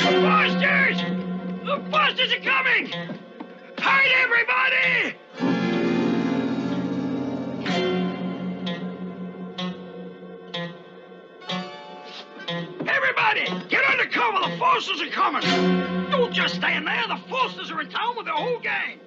Fosters! The Fosters are coming! Hide everybody! Everybody, get under cover! The Fosters are coming! Don't just stand there! The Fosters are in town with their whole gang!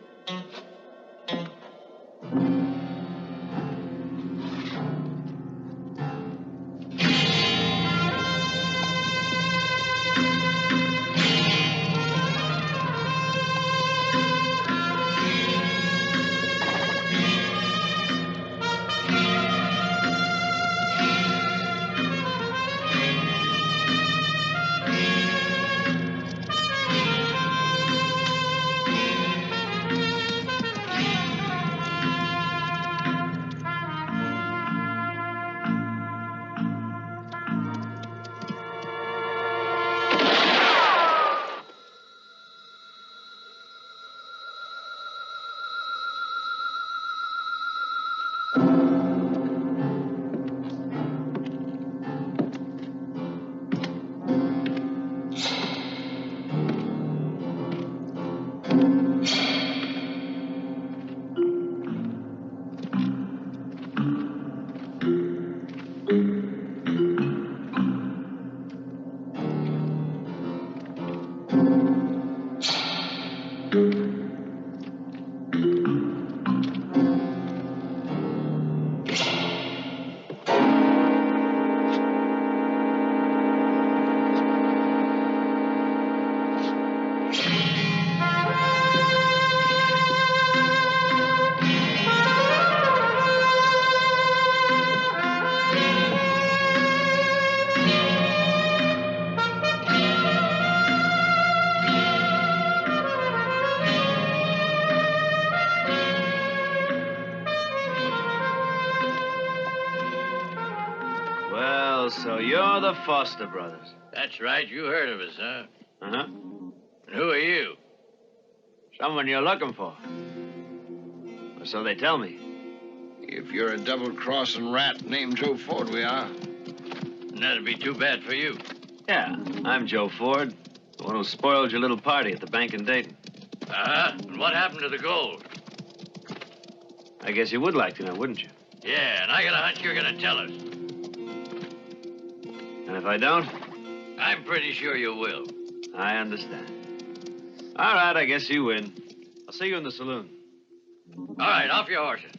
So you're the Foster brothers. That's right. You heard of us, huh? Uh-huh. And who are you? Someone you're looking for. Or so they tell me. If you're a double-crossing rat named Joe Ford, we are. And that'd be too bad for you. Yeah, I'm Joe Ford, the one who spoiled your little party at the bank in Dayton. Uh-huh. And what happened to the gold? I guess you would like to know, wouldn't you? Yeah, and I got a hunch you're gonna tell us. And if I don't? I'm pretty sure you will. I understand. All right, I guess you win. I'll see you in the saloon. All right, off your horses.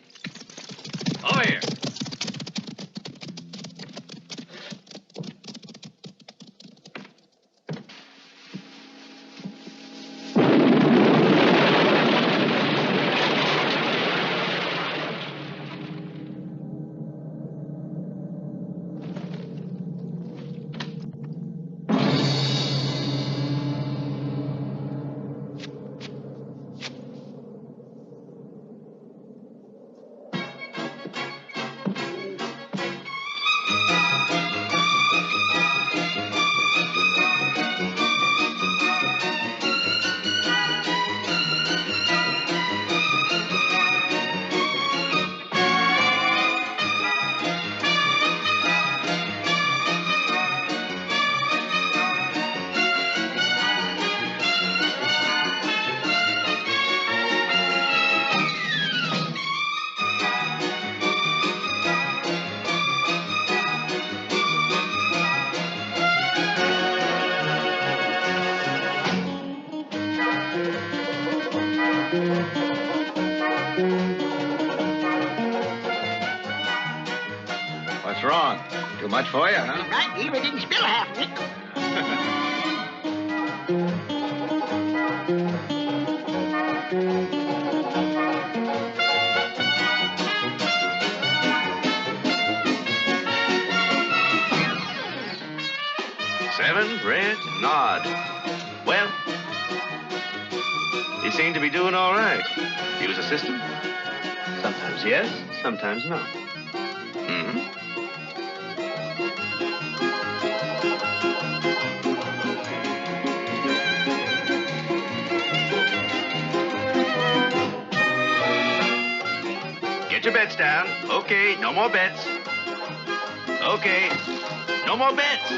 Over here. What's wrong? Too much for you, huh? Right, even didn't spill half of it. Seven, red, nod. Well, he seemed to be doing all right. He was assistant. Sometimes yes, sometimes no. Mm-hmm. Get your bets down. Okay, no more bets. Okay, no more bets.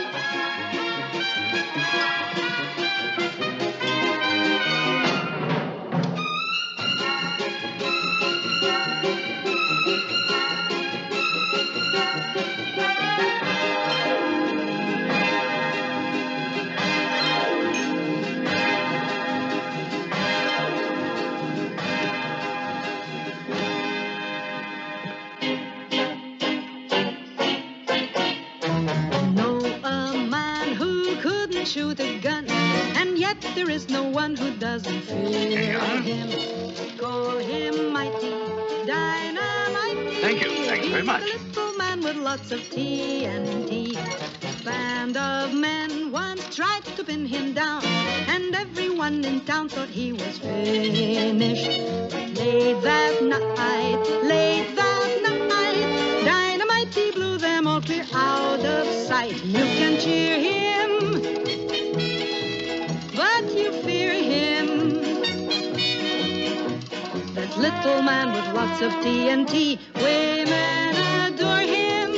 is no one who doesn't fear him. Call him mighty, dynamite. Thank you. Thanks very much. He's a little man with lots of TNT. A band of men once tried to pin him down, and everyone in town thought he was finished. But late that night, dynamite he blew them all clear out of sight. You can cheer him, but you fear him. That little man with lots of TNT, women adore him.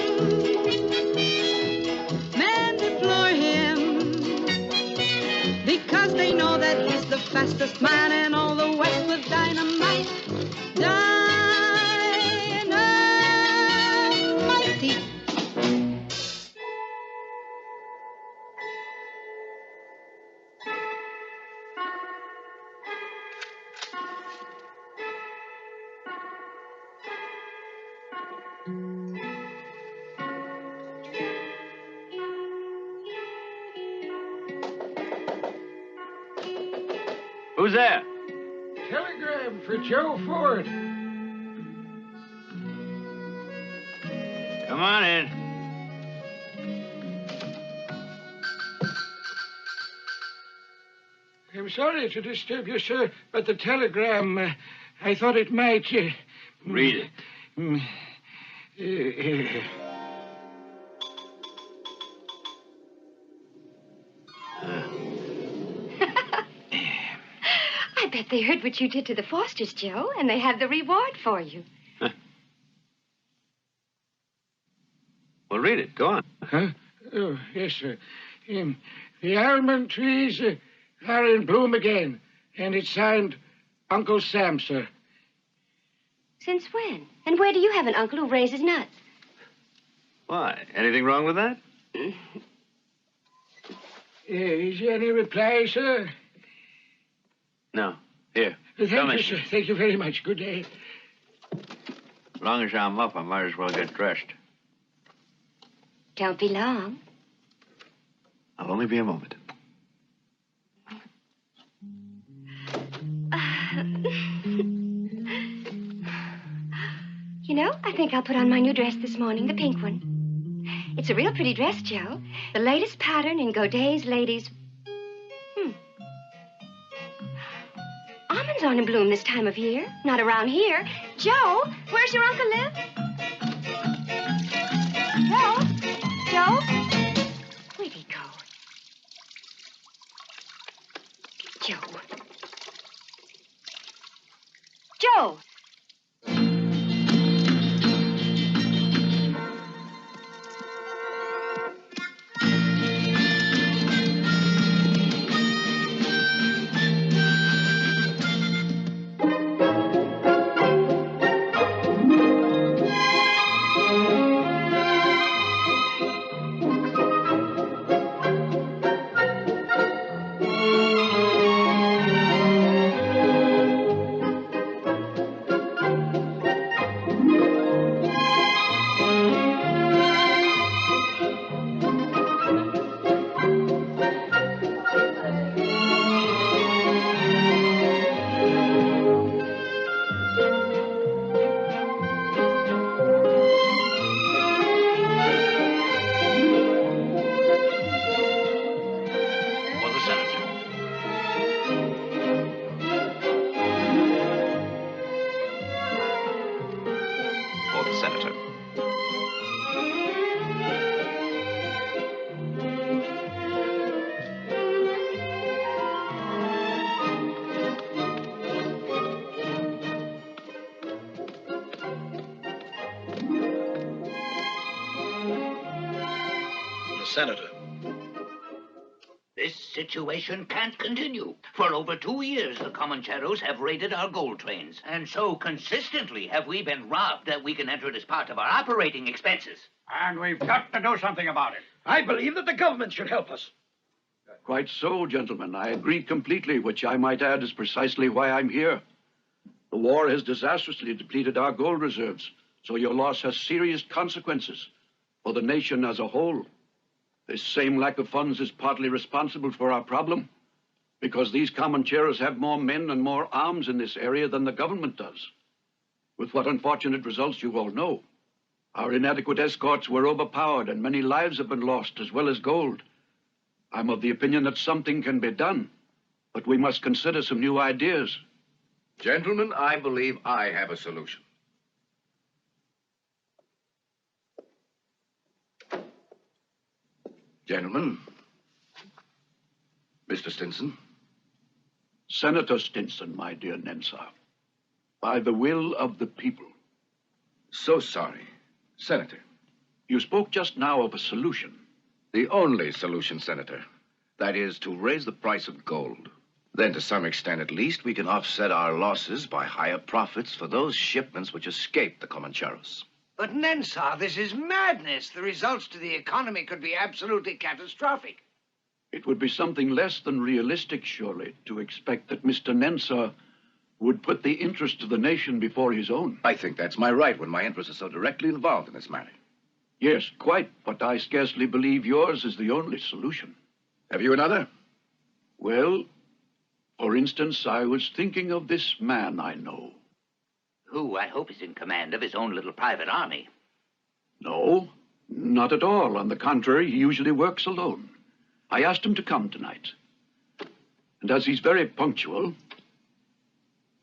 Men deplore him, because they know that he's the fastest man in all the West with dynamite. Dynamite. Who's there? Telegram for Joe Ford. Come on in. I'm sorry to disturb you, sir, but the telegram, I thought it might... Read it. I bet they heard what you did to the Fosters, Joe, and they have the reward for you. Huh. Well, read it. Go on. Huh? Oh, yes, sir. The almond trees are in bloom again, and it's signed Uncle Sam, sir. Since when? And where do you have an uncle who raises nuts? Why? Anything wrong with that? Is there any reply, sir? No. Here. Thank you, sir. Thank you very much. Good day. As long as I'm up, I might as well get dressed. Don't be long. I'll only be a moment. You know, I think I'll put on my new dress this morning, the pink one. It's a real pretty dress, Joe. The latest pattern in Godet's ladies. Almonds aren't in bloom this time of year. Not around here. Joe, where's your uncle live? Joe? Joe? Where'd he go? Joe. Joe! Senator. This situation can't continue. For over 2 years, the Comancheros have raided our gold trains. And so consistently have we been robbed that we can enter it as part of our operating expenses. And we've got to do something about it. I believe that the government should help us. Quite so, gentlemen. I agree completely, which I might add is precisely why I'm here. The war has disastrously depleted our gold reserves, so your loss has serious consequences for the nation as a whole. This same lack of funds is partly responsible for our problem. Because these Comancheros have more men and more arms in this area than the government does. With what unfortunate results you all know. Our inadequate escorts were overpowered and many lives have been lost, as well as gold. I'm of the opinion that something can be done, but we must consider some new ideas. Gentlemen, I believe I have a solution. Gentlemen, Mr. Stinson. Senator Stinson, my dear Nensar. By the will of the people. So sorry. Senator. You spoke just now of a solution. The only solution, Senator. That is to raise the price of gold. Then, to some extent at least, we can offset our losses by higher profits for those shipments which escaped the Comancheros. But, Nensar, this is madness. The results to the economy could be absolutely catastrophic. It would be something less than realistic, surely, to expect that Mr. Nensar would put the interest of the nation before his own. I think that's my right when my interests are so directly involved in this matter. Yes, quite, but I scarcely believe yours is the only solution. Have you another? Well, for instance, I was thinking of this man I know. Who, I hope, is in command of his own little private army. No, not at all. On the contrary, he usually works alone. I asked him to come tonight. And as he's very punctual,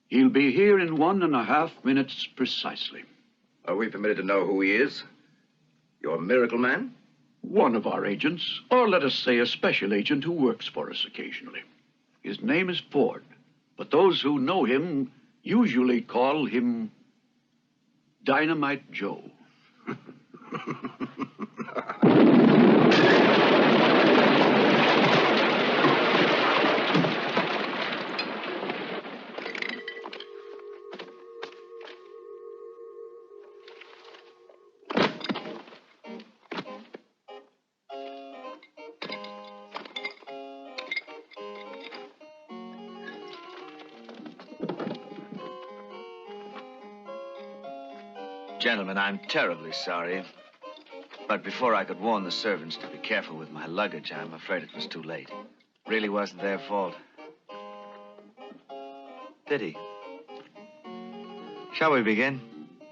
he'll be here in 1.5 minutes precisely. Are we permitted to know who he is? Your miracle man? One of our agents, or let us say a special agent who works for us occasionally. His name is Ford, but those who know him usually call him Dynamite Joe. Gentlemen, I'm terribly sorry. But before I could warn the servants to be careful with my luggage, I'm afraid it was too late. Really wasn't their fault. Pity. Shall we begin?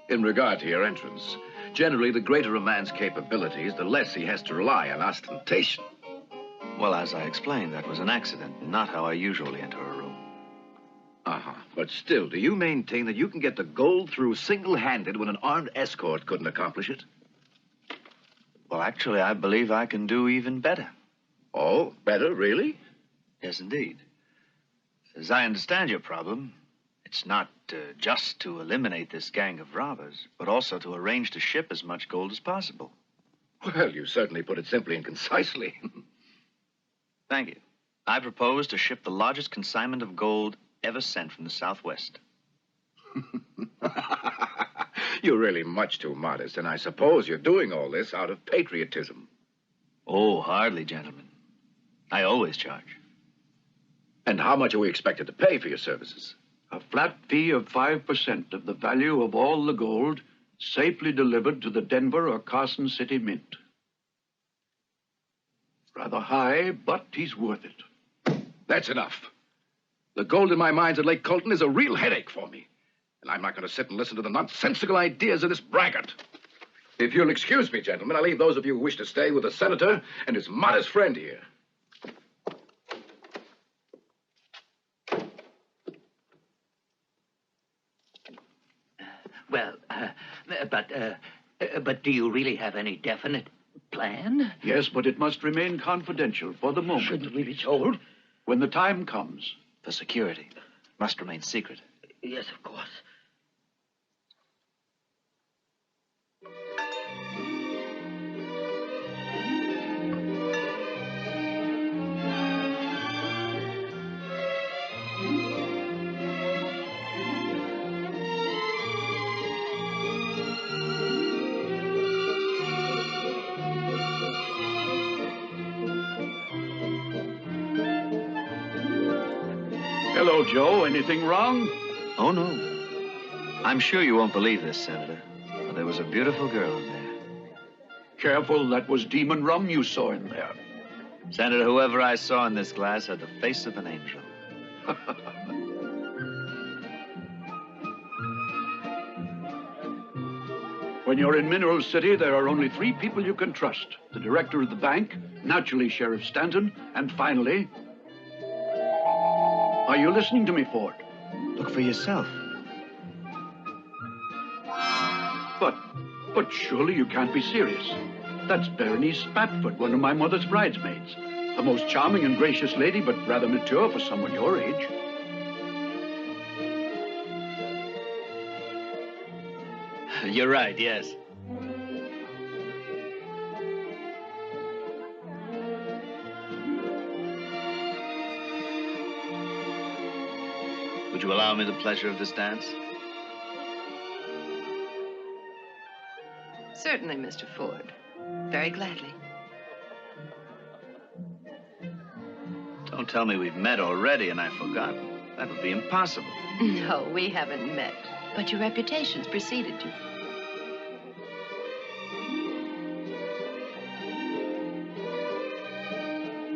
In regard to your entrance, generally the greater a man's capabilities, the less he has to rely on ostentation. Well, as I explained, that was an accident, not how I usually enter a room. But still, do you maintain that you can get the gold through single-handed when an armed escort couldn't accomplish it? Well, actually, I believe I can do even better. Oh, better, really? Yes, indeed. As I understand your problem, it's not just to eliminate this gang of robbers, but also to arrange to ship as much gold as possible. Well, you certainly put it simply and concisely. Thank you. I propose to ship the largest consignment of gold ever sent from the Southwest. You're really much too modest, and I suppose you're doing all this out of patriotism. Oh, hardly, gentlemen. I always charge. And how much are we expected to pay for your services? A flat fee of 5% of the value of all the gold safely delivered to the Denver or Carson City Mint. Rather high, but he's worth it. That's enough. The gold in my mines at Lake Colton is a real headache for me. And I'm not going to sit and listen to the nonsensical ideas of this braggart. If you'll excuse me, gentlemen, I'll leave those of you who wish to stay with the senator and his modest friend here. Well, but do you really have any definite plan? Yes, but it must remain confidential for the moment. Shouldn't we be told? When the time comes. For security. Must remain secret. Yes, of course. Hello, Joe. Anything wrong? Oh, no. I'm sure you won't believe this, Senator, but there was a beautiful girl in there. Careful, that was demon rum you saw in there. Senator, whoever I saw in this glass had the face of an angel. When you're in Mineral City, there are only 3 people you can trust. The director of the bank, naturally Sheriff Stanton, and finally... Are you listening to me, Ford? Look for yourself. But surely you can't be serious. That's Berenice Spatford, one of my mother's bridesmaids. A most charming and gracious lady, but rather mature for someone your age. You're right, yes. Would you allow me the pleasure of this dance? Certainly, Mr. Ford. Very gladly. Don't tell me we've met already and I've forgotten. That would be impossible. No, we haven't met. But your reputation's preceded you.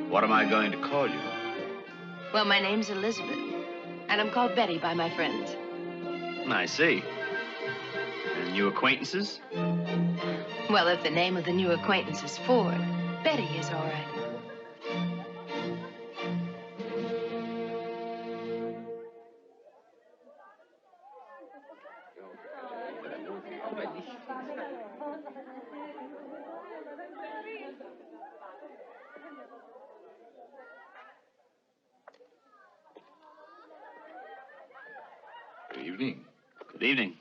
What am I going to call you? Well, my name's Elizabeth, and I'm called Betty by my friends. I see. And new acquaintances? Well, if the name of the new acquaintance is Ford, Betty is all right. Good evening. Good evening.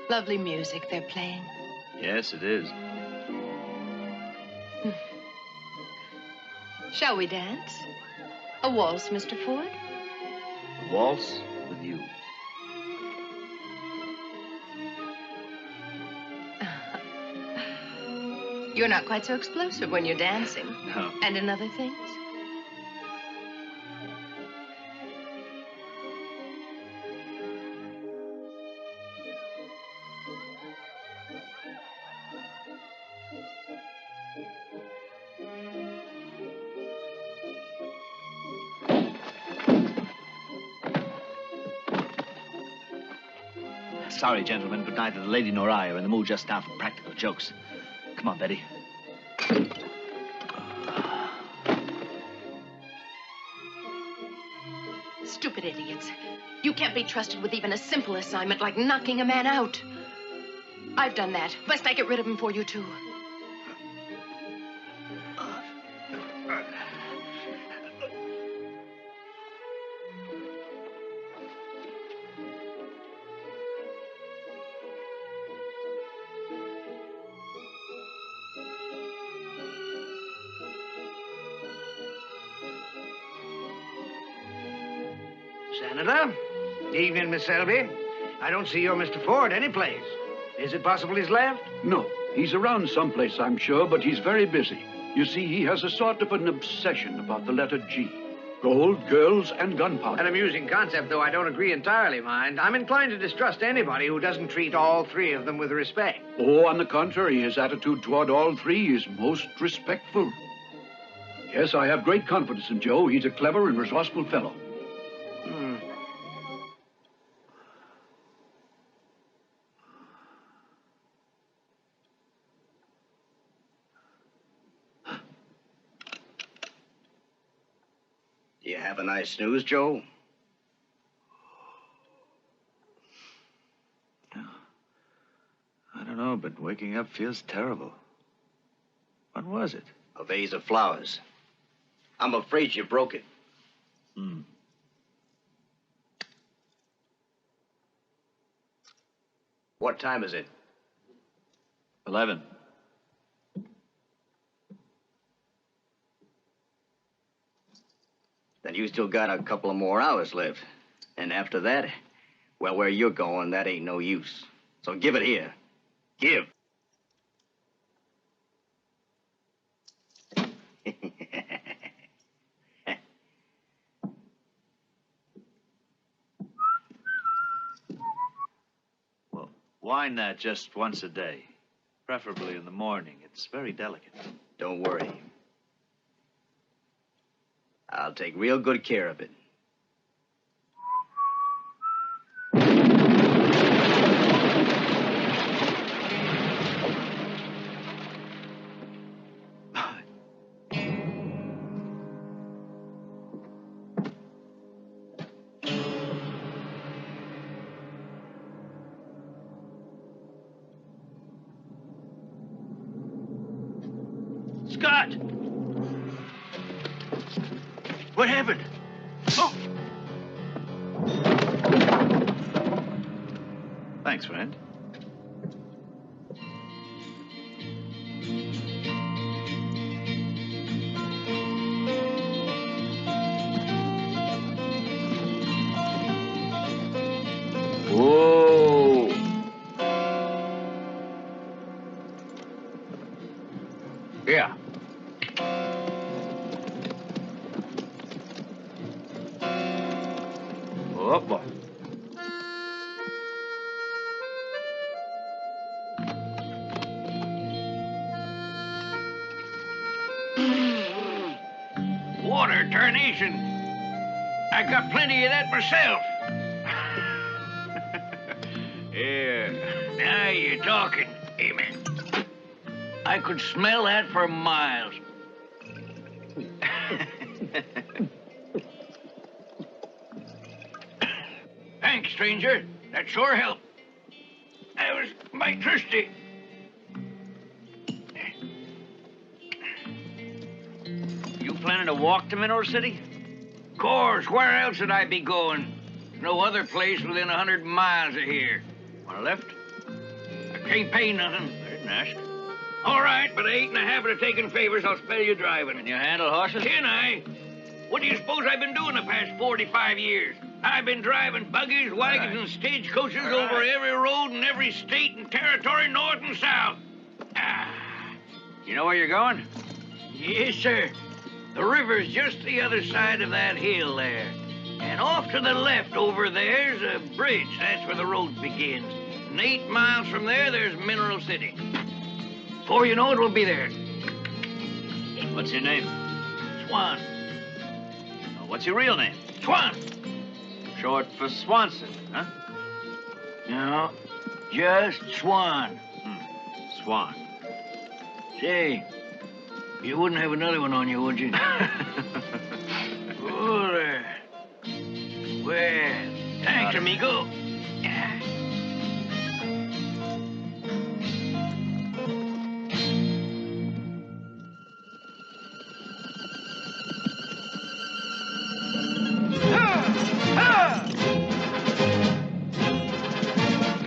Lovely music they're playing. Yes, it is. Shall we dance? A waltz, Mr. Ford? A waltz with you. You're not quite so explosive when you're dancing. No. And in other things. Sorry, gentlemen, but neither the lady nor I are in the mood just now for practical jokes. Come on, Betty. Stupid idiots. You can't be trusted with even a simple assignment like knocking a man out. I've done that. Must I get rid of him for you, too? Senator? Evening, Miss Selby. I don't see your Mr. Ford anyplace. Is it possible he's left? No, he's around someplace, I'm sure, but he's very busy. You see, he has a sort of an obsession about the letter G. Gold, girls, and gunpowder. An amusing concept, though I don't agree entirely, mind. I'm inclined to distrust anybody who doesn't treat all 3 of them with respect. Oh, on the contrary, his attitude toward all 3 is most respectful. Yes, I have great confidence in Joe. He's a clever and resourceful fellow. You have a nice snooze, Joe? I don't know, but waking up feels terrible. What was it? A vase of flowers. I'm afraid you broke it. What time is it? 11. Then you still got a couple of more hours left. And after that, well, where you're going, that ain't no use. So give it here. Give. Wine that just once a day, preferably in the morning. It's very delicate. Don't worry. I'll take real good care of it. Scott! What happened? Oh! Thanks, friend. Whoa! Yeah. Oh, boy. Water tarnation. I got plenty of that myself. Yeah. Now you're talking. Amen. I could smell that for miles. Thanks, stranger. That sure helped. I was mighty thirsty. You planning to walk to Mineral City? Of course. Where else would I be going? There's no other place within 100 miles of here. Want a lift? I can't pay nothing. I didn't ask. All right, but I ain't in the habit of taking favors. I'll spell you driving. Can you handle horses? Can I? What do you suppose I've been doing the past 45 years? I've been driving buggies, wagons, and stagecoaches over every road in every state and territory, north and south. You know where you're going? Yes, sir. The river's just the other side of that hill there. And off to the left over there's a bridge. That's where the road begins. And 8 miles from there, there's Mineral City. Before you know it, we'll be there. What's your name? Swan. What's your real name? Swan. Short for Swanson, huh? No, just Swan. Swan. Say, you wouldn't have another one on you, would you? Oh, there. Well, thanks, amigo.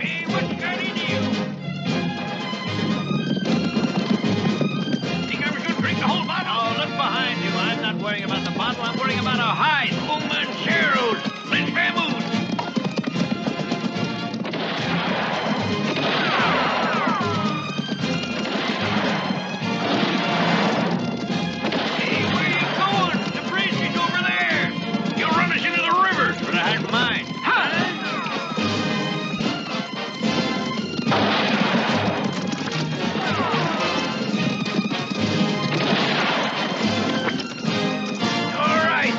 Hey, what you got in you? Think I was gonna drink the whole bottle? Oh, look behind you. I'm not worrying about the bottle. I'm worrying about our hide. Mancheros, Lynch Vamoose. Hey, where you going? The bridge is over there. You'll run us into the river. But I had mine. All right.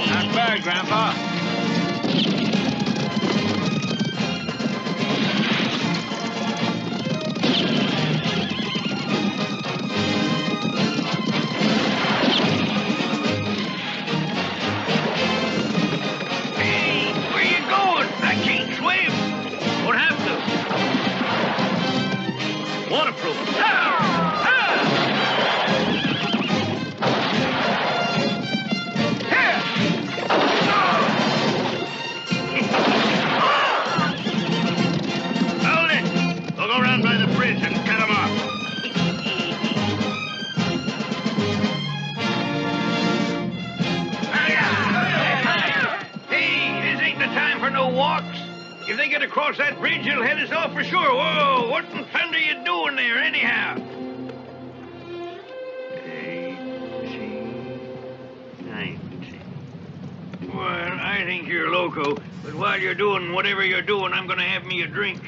Not bad, Grandpa. Hey, where you going? I can't swim. Won't have to. Waterproof. Hold it. We'll go round by the bridge and cut them off. Hey, this ain't the time for no walks. If they get across that bridge, it'll head us off for sure. Whoa, what in thunder you doing there, anyhow? I think you're loco, but while you're doing whatever you're doing, I'm gonna have me a drink.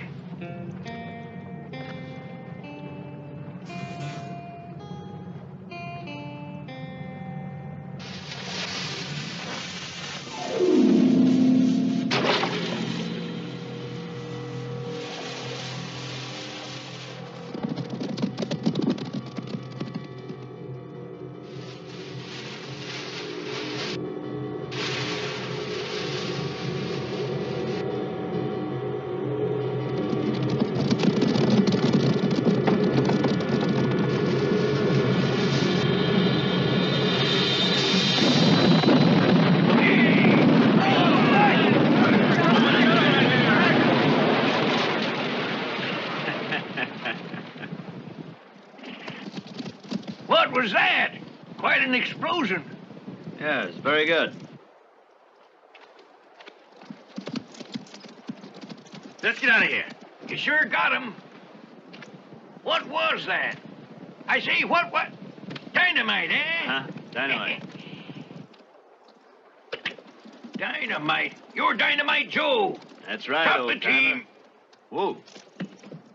What was that? Quite an explosion. Yes, very good. Let's get out of here. You sure got him. What was that? I say, what? Dynamite, eh? Huh? Dynamite. Dynamite? You're Dynamite Joe. That's right, Top old the team. Whoa.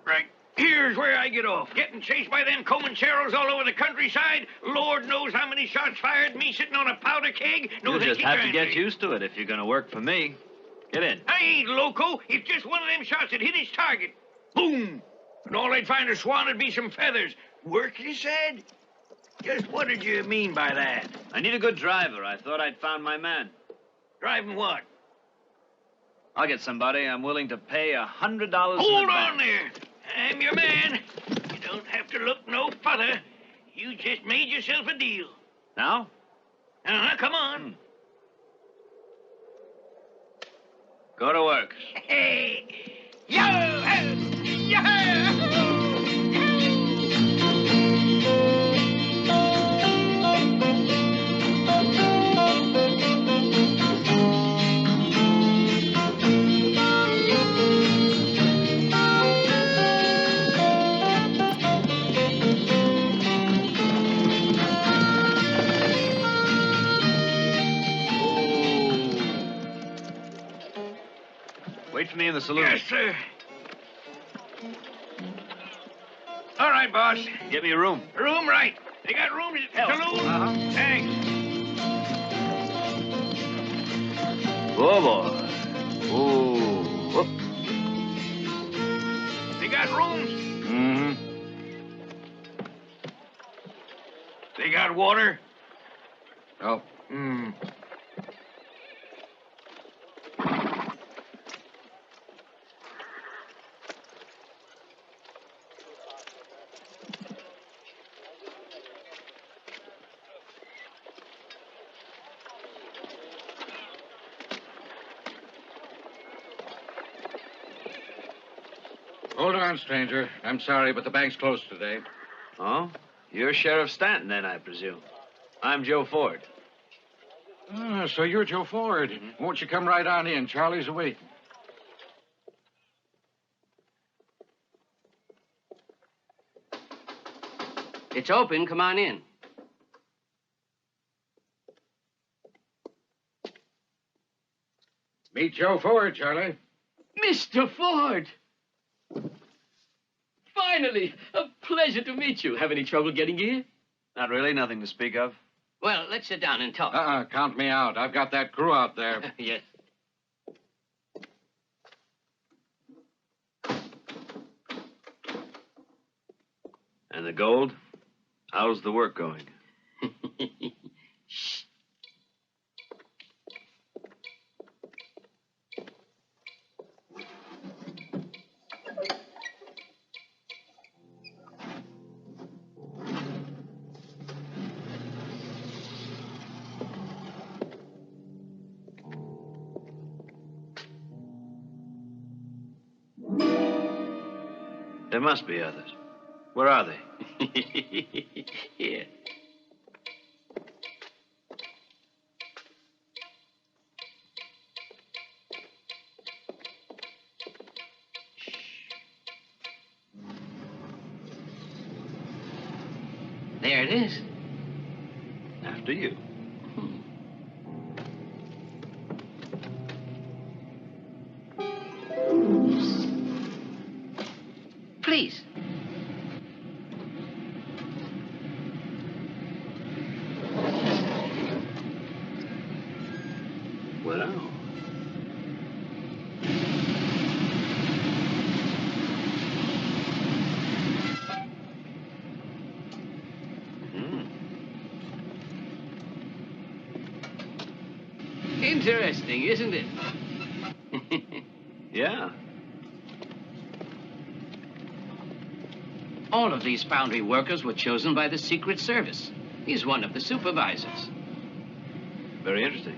Right. Here's where I get off. Getting chased by them Comancheros all over the countryside. Lord knows how many shots fired. Me sitting on a powder keg. No, You'll just thank you have to kindly. get used to it if you're going to work for me. Get in. I ain't loco. If just one of them shots had hit his target. Boom! And all I'd find a swan would be some feathers. Work, you said? Just what did you mean by that? I need a good driver. I thought I'd found my man. Driving what? I'll get somebody. I'm willing to pay $100. Hold on there. I'm your man. You don't have to look no further. You just made yourself a deal. Now? Come on. Go to work. Hey! Yo! Yo! Wait for me in the saloon. Yes, sir. All right, boss. Get me a room. Room, right. They got rooms at the saloon? Uh-huh. Thanks. Oh, boy. Oh. Whoop. They got rooms? Mm-hmm. They got water? Oh. Hold on, stranger. I'm sorry, but the bank's closed today. Oh? You're Sheriff Stanton, then, I presume. I'm Joe Ford. Ah, so you're Joe Ford. Won't you come right on in? Charlie's awake. It's open. Come on in. Meet Joe Ford, Charlie. Mr. Ford! Finally! A pleasure to meet you. Have any trouble getting here? Not really, nothing to speak of. Well, let's sit down and talk. Count me out. I've got that crew out there. Yes. And the gold? How's the work going? Shh. There must be others. Where are they? Here. There it is. After you. Please. Well. Interesting, isn't it? Yeah. All of these foundry workers were chosen by the Secret Service. He's one of the supervisors. Very interesting.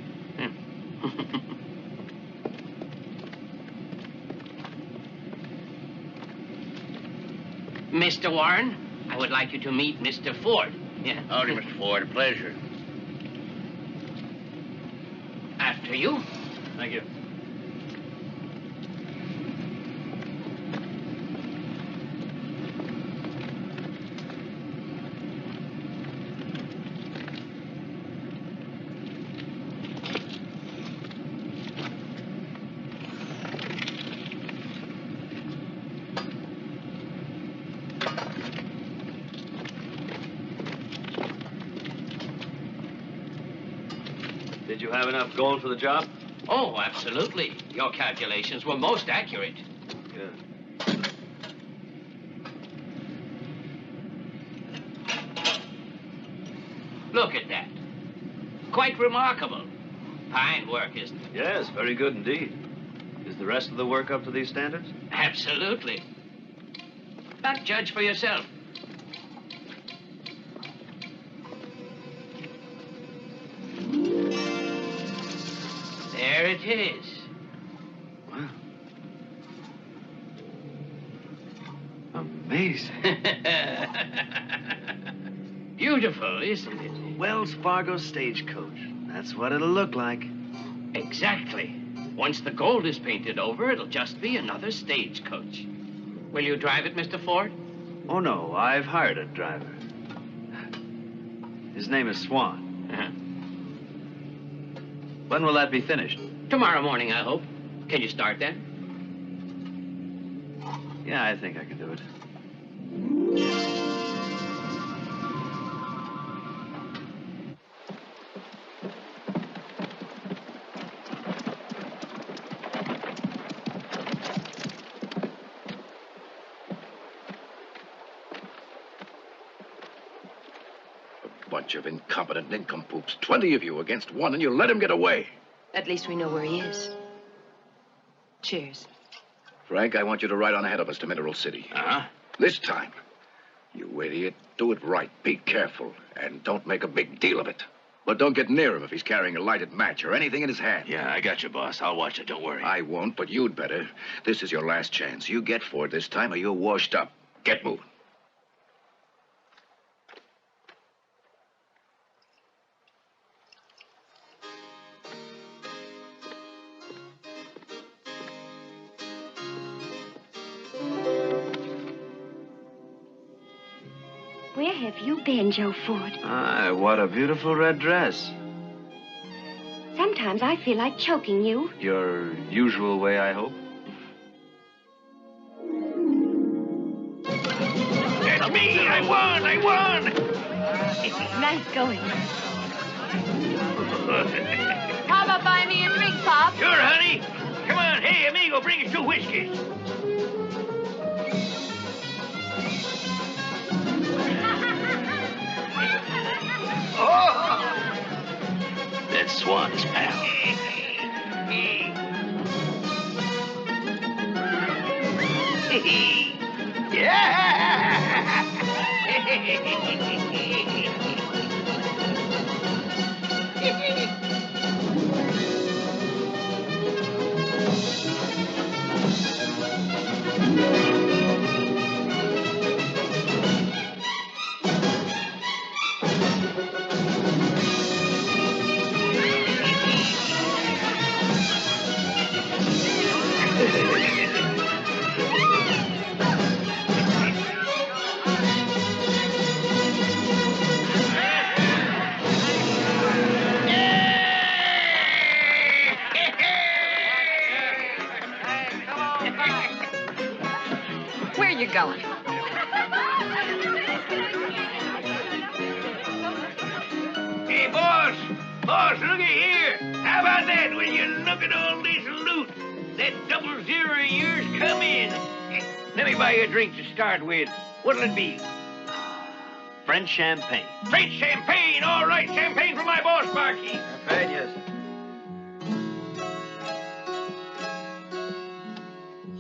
Mr. Warren, I would like you to meet Mr. Ford. Yeah. Howdy, Mr. Ford. A pleasure. After you. Thank you. Did you have enough gold for the job? Oh, absolutely. Your calculations were most accurate. Good. Look at that. Quite remarkable. Fine work, isn't it? Yes, very good indeed. Is the rest of the work up to these standards? Absolutely. But judge for yourself. There it is. Wow. Amazing. Beautiful, isn't it? Wells Fargo stagecoach. That's what it'll look like. Exactly. Once the gold is painted over, it'll just be another stagecoach. Will you drive it, Mr. Ford? Oh, no, I've hired a driver. His name is Swan. When will that be finished? Tomorrow morning, I hope. Can you start then? Yeah, I think I can do it. Bunch of incompetent nincompoops. 20 of you against one, and you let him get away. At least we know where he is. Cheers. Frank, I want you to ride on ahead of us to Mineral City. Uh-huh. This time, you idiot, do it right. Be careful, and don't make a big deal of it. But don't get near him if he's carrying a lighted match or anything in his hand. Yeah, I got you, boss. I'll watch it. Don't worry. I won't, but you'd better. This is your last chance. You get Ford this time, or you're washed up. Get moving. Where have you been, Joe Ford? What a beautiful red dress. Sometimes I feel like choking you. Your usual way, I hope? It's me! I won! Nice going. How about buying me a drink, Pop? Sure, honey. Come on. Hey, amigo, bring us 2 whiskeys. Oh! That's Swan's pal. going. Hey, boss! Boss, looky here! How about that when you look at all this loot? That 00 of yours come in. Let me buy you a drink to start with. What'll it be? French champagne. French champagne! All right, champagne for my boss, Barkeep. Champagne, yes.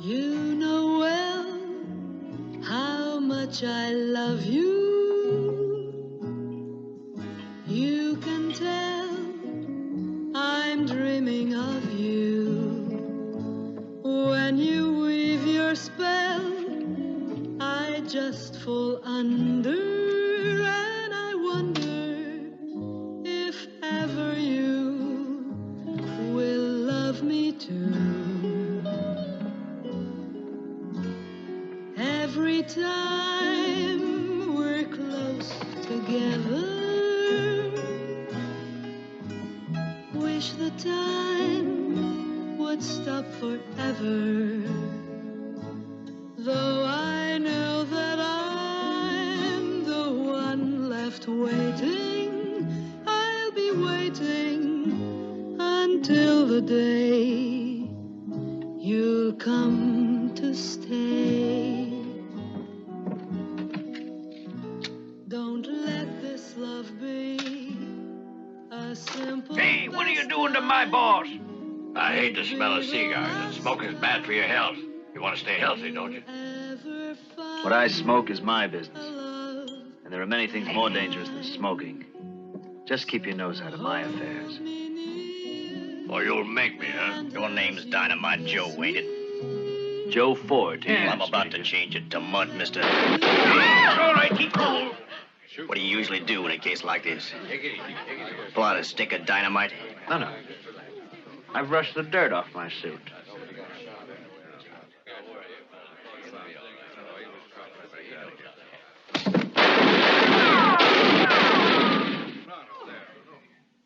You know well how much I love you. You can tell I'm dreaming of you. When you weave your spell, I just fall under, and I wonder if ever you will love me too. Every time we're close together, wish the time would stop forever. Though I know that I'm the one left waiting, I'll be waiting until the day you'll come to stay. Don't let this love be a simple... Hey, what are you doing to my boss? I hate the smell of cigars, and smoking's bad for your health. You want to stay healthy, don't you? What I smoke is my business. And there are many things more dangerous than smoking. Just keep your nose out of my affairs. Or you'll make me, huh? Your name's Dynamite Joe, ain't it? Joe Ford. Well, I'm about to change it to Mud, mister. All right, keep cool. What do you usually do in a case like this? Pull out a stick of dynamite? No. I've brushed the dirt off my suit.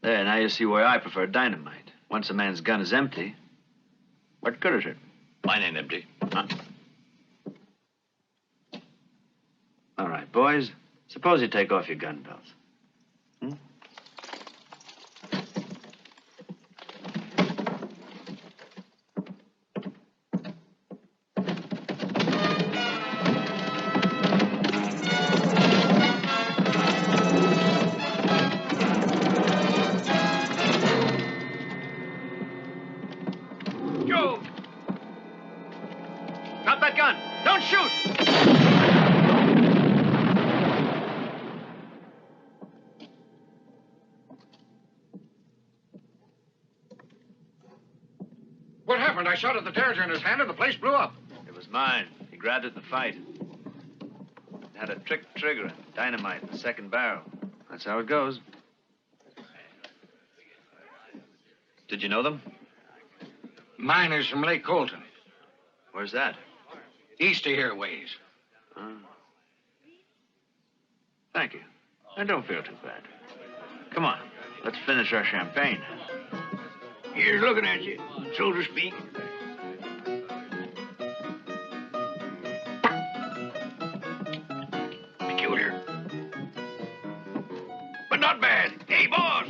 There, now you see why I prefer dynamite. Once a man's gun is empty, what good is it? Mine ain't empty. Huh? All right, boys. Suppose you take off your gun belts. Joe! Drop that gun! Don't shoot! What happened? I shot at the Derringer in his hand and the place blew up. It was mine. He grabbed it in the fight. It had a trick trigger and dynamite in the second barrel. That's how it goes. Did you know them? Mine is from Lake Colton. Where's that? East of here ways. Thank you. I don't feel too bad. Come on. Let's finish our champagne. Here's looking at you, so to speak. Peculiar. But not bad. Hey, boss!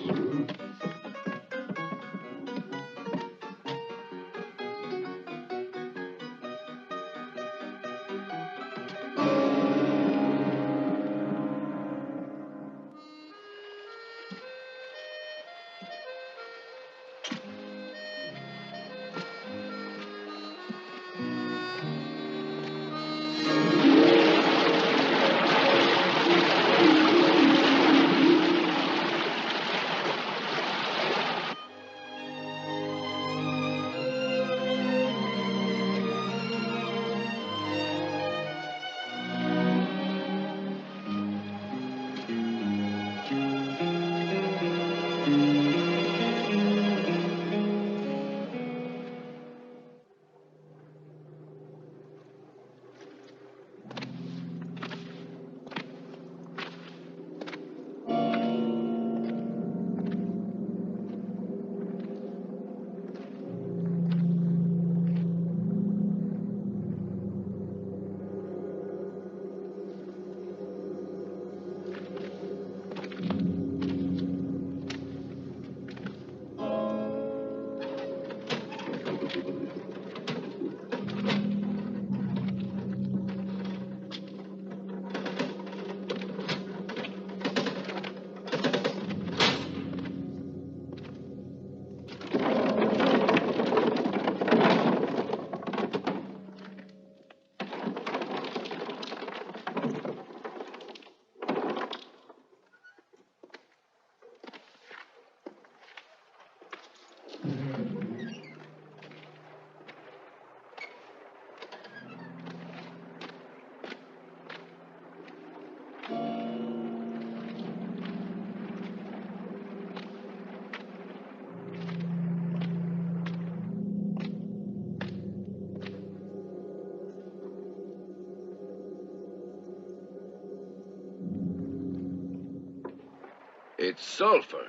It's sulfur.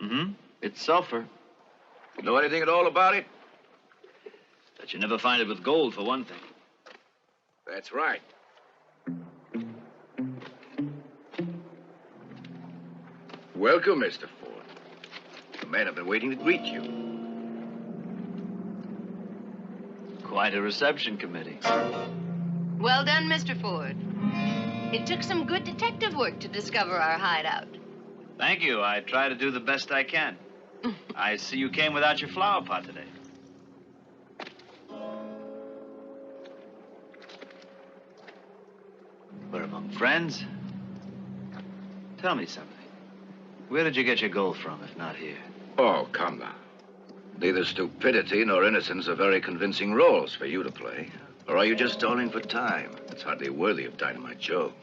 Mm-hmm. It's sulfur. You know anything at all about it? But you never find it with gold, for one thing. That's right. Welcome, Mr. Ford. The men have been waiting to greet you. Quite a reception committee. Well done, Mr. Ford. It took some good detective work to discover our hideout. Thank you. I try to do the best I can. I see you came without your flower pot today. We're among friends. Tell me something. Where did you get your gold from, if not here? Oh, come now. Neither stupidity nor innocence are very convincing roles for you to play. Or are you just stalling for time? It's hardly worthy of Dynamite Joe.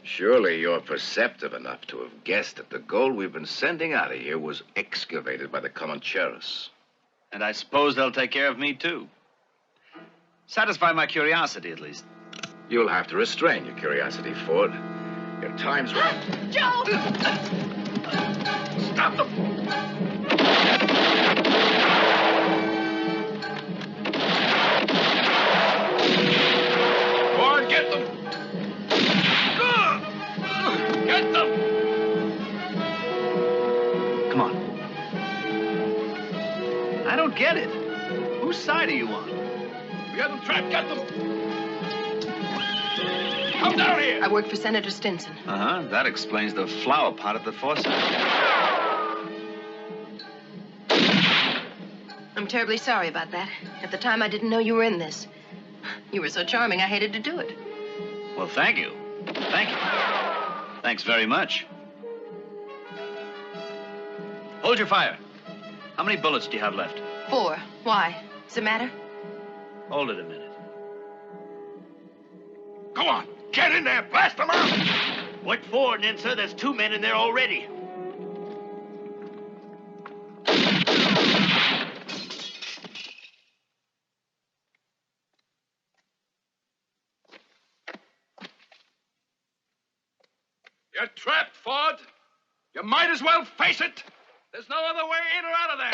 Surely you're perceptive enough to have guessed that the gold we've been sending out of here was excavated by the Comancheros. And I suppose they'll take care of me, too. Satisfy my curiosity, at least. You'll have to restrain your curiosity, Ford. Your time's right. Joe! Stop them! Go on, get them! Get them! Come on. I don't get it. Whose side are you on? We got them trapped. Get them! Come down here! I work for Senator Stinson. Uh-huh. That explains the flower pot at the foresight. I'm terribly sorry about that. At the time, I didn't know you were in this. You were so charming, I hated to do it. Well, thank you. Thank you. Thanks very much. Hold your fire. How many bullets do you have left? 4. Why? Does it matter? Hold it a minute. Go on! Get in there! Blast them out! What for, Ninsa? There's 2 men in there already. You're trapped, Ford. You might as well face it. There's no other way in or out of there.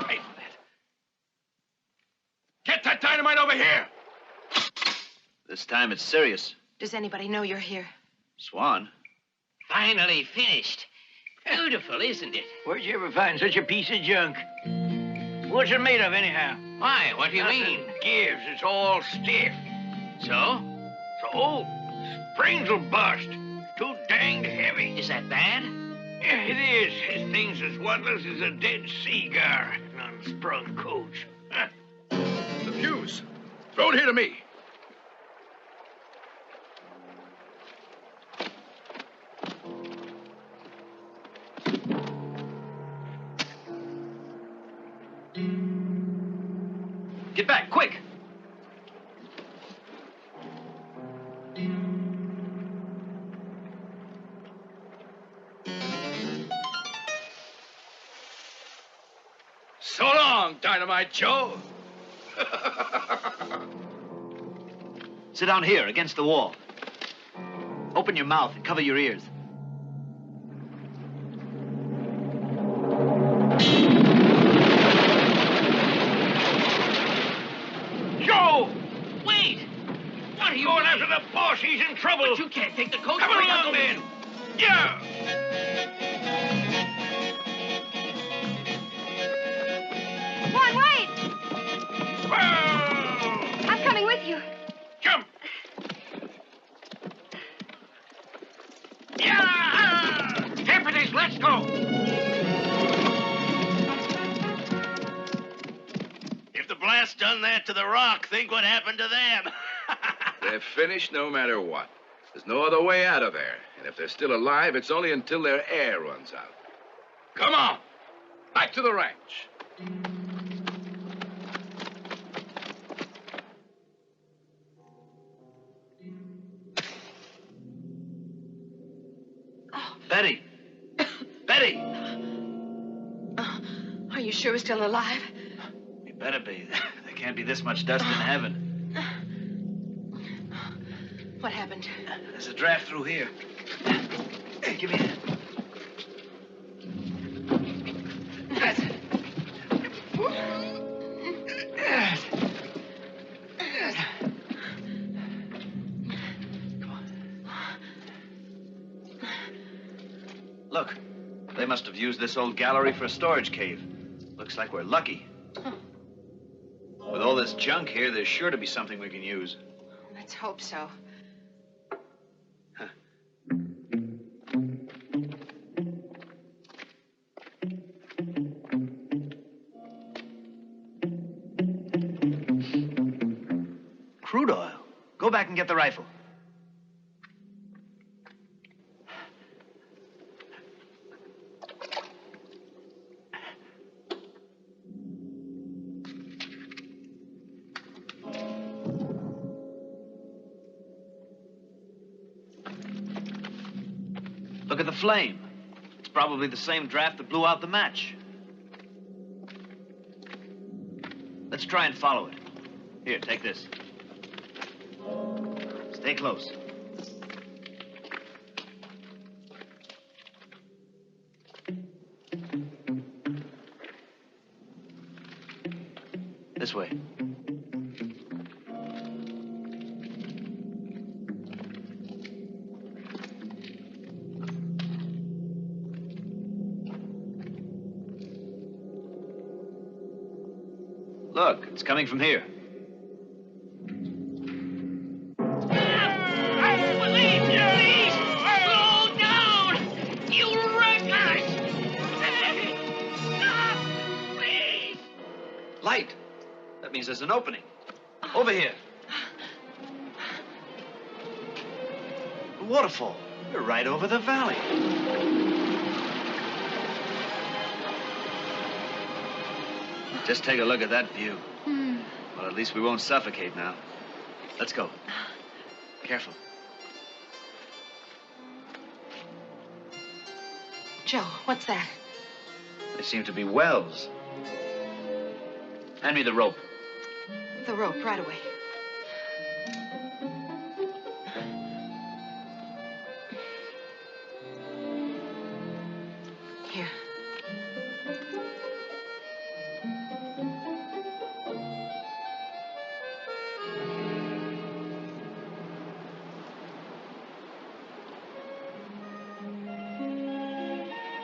Pay for that. Get that dynamite over here. This time it's serious. Does anybody know you're here? Swan. Finally finished. Beautiful, isn't it? Where'd you ever find such a piece of junk? What's it made of, anyhow? Why, what do you mean? Gives. It's all stiff. So? So? Springs will bust. Too danged heavy. Is that bad? Yeah, it is. This thing's as worthless as a dead seaguar. An unsprung coach. Huh? The fuse. Throw it here to me. Get back, quick! So long, Dynamite Joe. Sit down here, against the wall. Open your mouth and cover your ears. Joe! Wait! What are you going after the boss? He's in trouble. But you can't take the coach. Come along, then. Yeah! Juan, wait! Whoa! I'm coming with you. Jump! Yeah! Deputies, let's go! If the blast done that to the rock, think what happened to them. They're finished no matter what. There's no other way out of there. And if they're still alive, it's only until their air runs out. Come on! Back to the ranch. Betty! Betty! Are you sure we're still alive? We better be. There can't be this much dust in heaven. What happened? There's a draft through here. Hey, give me a hand. That's it. Yes. Yes. Come on. Look, they must have used this old gallery for a storage cave. Looks like we're lucky. With all this junk here, there's sure to be something we can use. Let's hope so. Crude oil. Go back and get the rifle. Look at the flame. It's probably the same draft that blew out the match. Let's try and follow it. Here, take this. Stay close. This way. Look, it's coming from here. Light. That means there's an opening. Over here. The waterfall. We're right over the valley. Just take a look at that view. Well, at least we won't suffocate now. Let's go. Careful. Joe, what's that? They seem to be wells. Hand me the rope. The rope, right away. Here.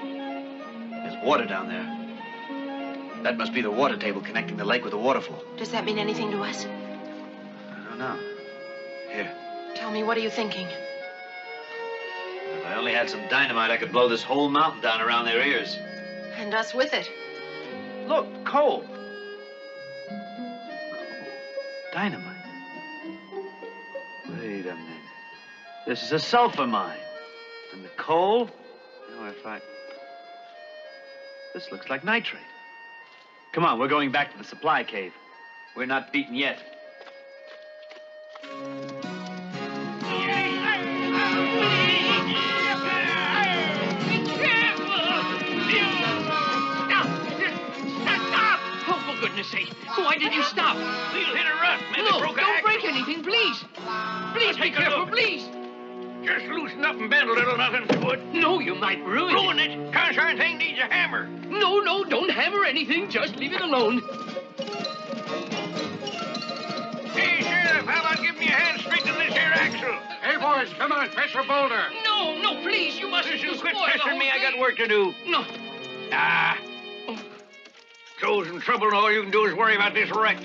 There's water down there. That must be the water table connecting the lake with the waterfall. Does that mean anything to us? I don't know. Here. Tell me, what are you thinking? If I only had some dynamite, I could blow this whole mountain down around their ears. And us with it. Look, coal. Dynamite. Wait a minute. This is a sulfur mine. And the coal? Oh, if I... This looks like nitrate. Come on, we're going back to the supply cave. We're not beaten yet. Stop! Oh, for goodness sake. Why did you stop? We'll hit a rut. Maybe No, broke a don't axle. break anything, please. Please be Take a careful, look. please. Just loosen up and bend a little, nothing to it. No, you might ruin it. Concern thing needs a hammer. No, no, don't hammer anything. Just leave it alone. Hey, Sheriff, how about giving me a hand straightening this here axle? Hey, boys, come on, fetch a boulder. No, no, please, you mustn't You just quit spoil the pestering whole me. I thing. got work to do. No. Ah. Joe's in trouble, and all you can do is worry about this wreck.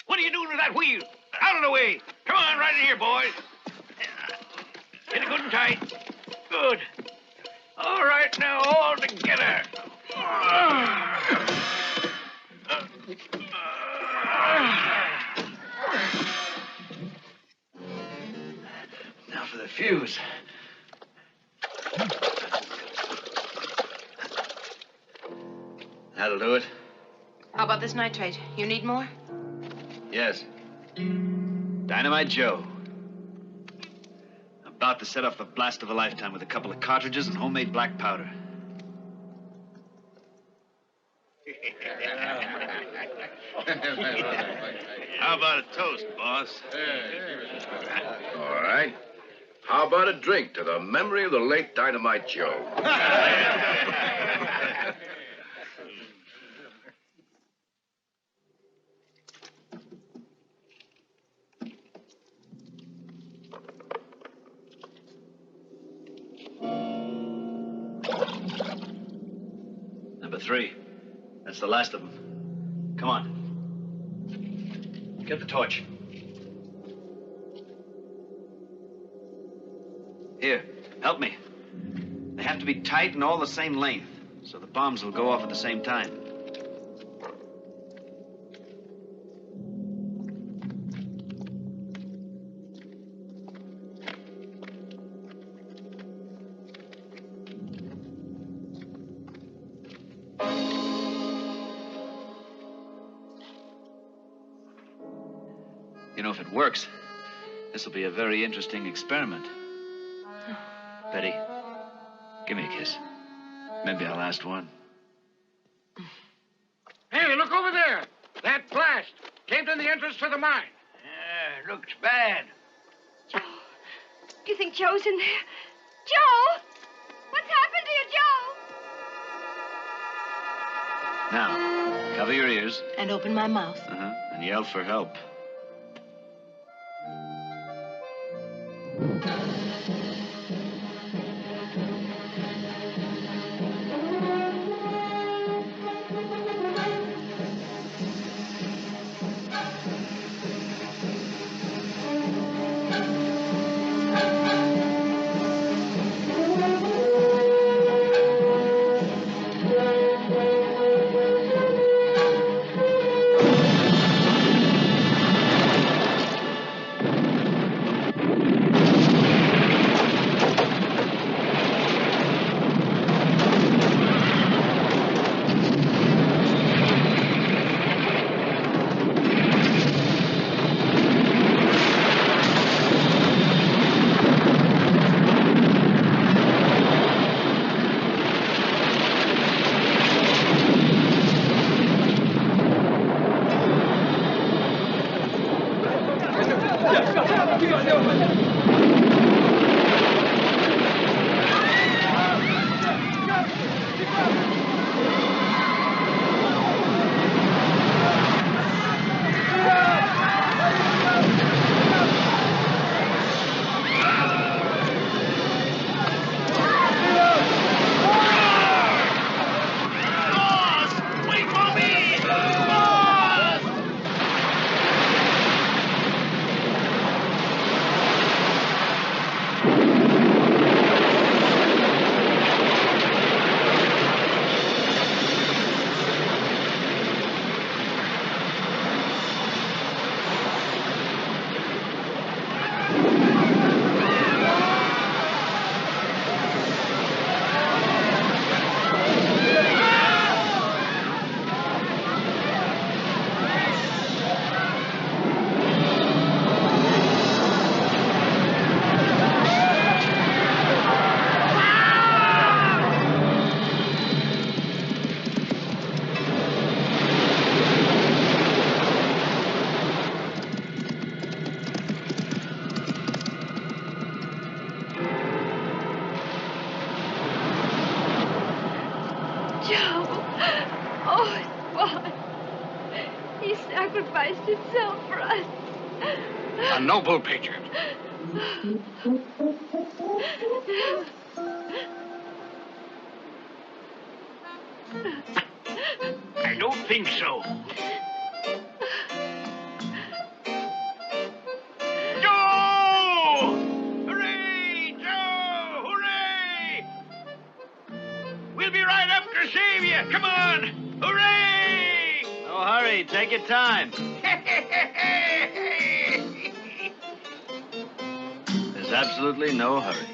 What are you doing with that wheel? Out of the way. Come on, right in here, boys. Get it good and tight. Good. All right, now, all together. Now for the fuse. That'll do it. How about this nitrate? You need more? Yes. Dynamite Joe. About to set off the blast of a lifetime with a couple of cartridges and homemade black powder. How about boss. All right. How about a drink to the memory of the late Dynamite Joe? Number 3. That's the last of them. Come on. Get the torch. Here, help me. They have to be tight and all the same length, so the bombs will go off at the same time. You know, if it works, this will be a very interesting experiment. Betty, give me a kiss. Maybe our last one. Hey, look over there. That blast came from the entrance to the mine. Yeah, looks bad. Joe, do you think Joe's in there? Joe! What's happened to you, Joe? Now, cover your ears. And open my mouth. And yell for help. Sacrificed himself for us. A noble patriot. I don't think so. Joe! Hooray! Joe! Hooray! We'll be right up to save you. Come on! Hooray! No hurry. Take your time. There's absolutely no hurry.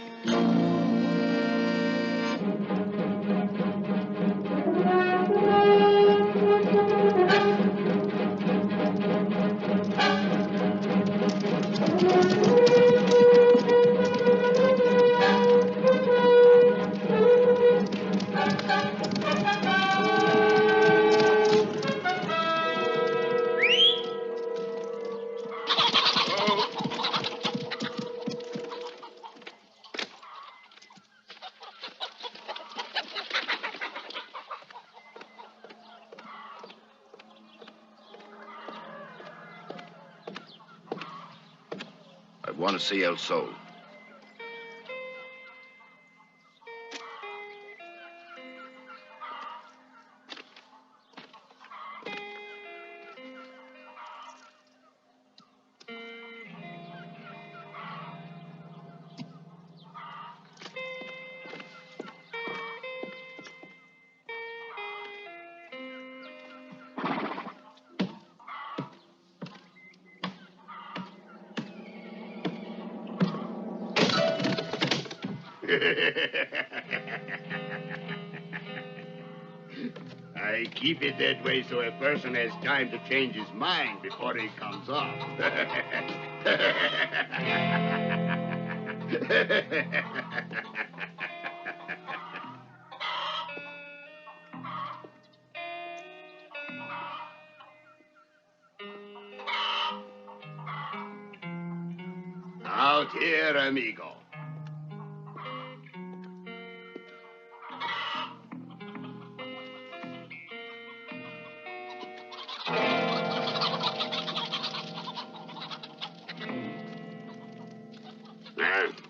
want to see El Sol. I keep it that way so a person has time to change his mind before he comes off. Out here, amigo.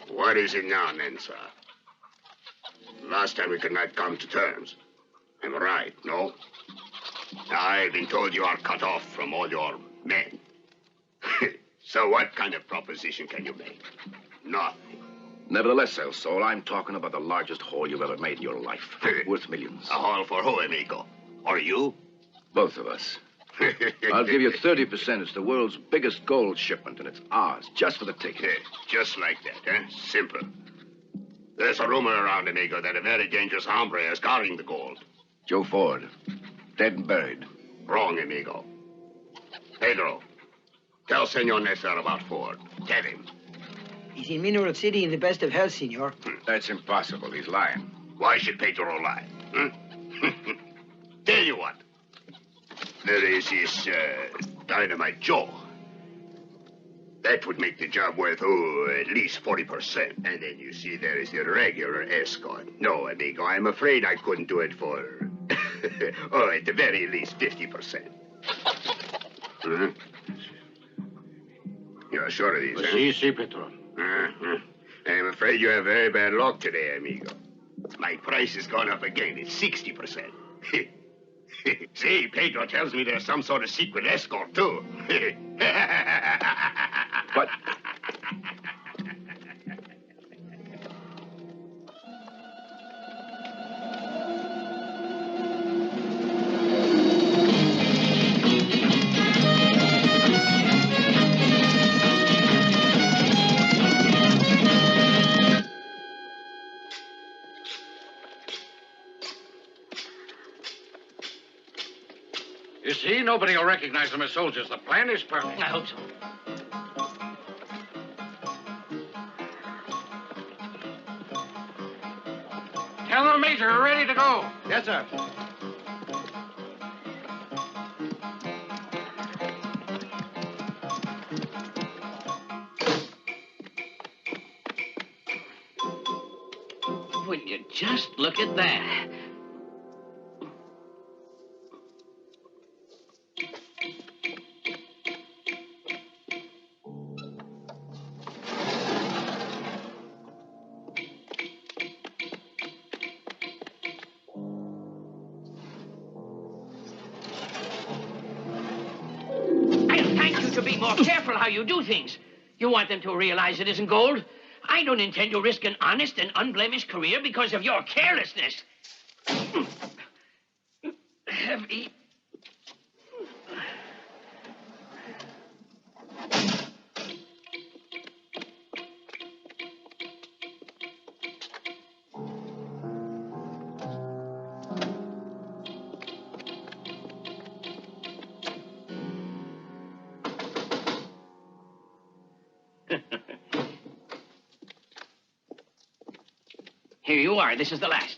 What is it now, then, sir? Last time we could not come to terms. Am I right, no? I've been told you are cut off from all your men. So what kind of proposition can you make? Nothing. Nevertheless, El Sol, I'm talking about the largest haul you've ever made in your life. Worth millions. A haul for who, amigo? Or you? Both of us. I'll give you 30%. It's the world's biggest gold shipment, and it's ours, just for the taking. Just like that, eh? Simple. There's a rumor around, amigo, that a very dangerous hombre is guarding the gold. Joe Ford, dead and buried. Wrong, amigo. Pedro, tell Senor Nestor about Ford. Tell him. He's in Mineral City in the best of health, senor. That's impossible. He's lying. Why should Pedro lie? Tell you what. There is this Dynamite Joe. That would make the job worth, at least 40%. And then you see there is the regular escort. No, amigo, I'm afraid I couldn't do it for, at the very least 50%. Huh? You're sure of these, huh? Si, Patron. I'm afraid you have very bad luck today, amigo. My price has gone up again. It's 60%. See, Pedro tells me there's some sort of secret escort, too. But... You see, nobody will recognize them as soldiers. The plan is perfect. I hope so. Tell the Major we're ready to go. Yes, sir. Will you just look at that? More careful how you do things. You want them to realize it isn't gold? I don't intend to risk an honest and unblemished career because of your carelessness. Heavy. Here you are. This is the last.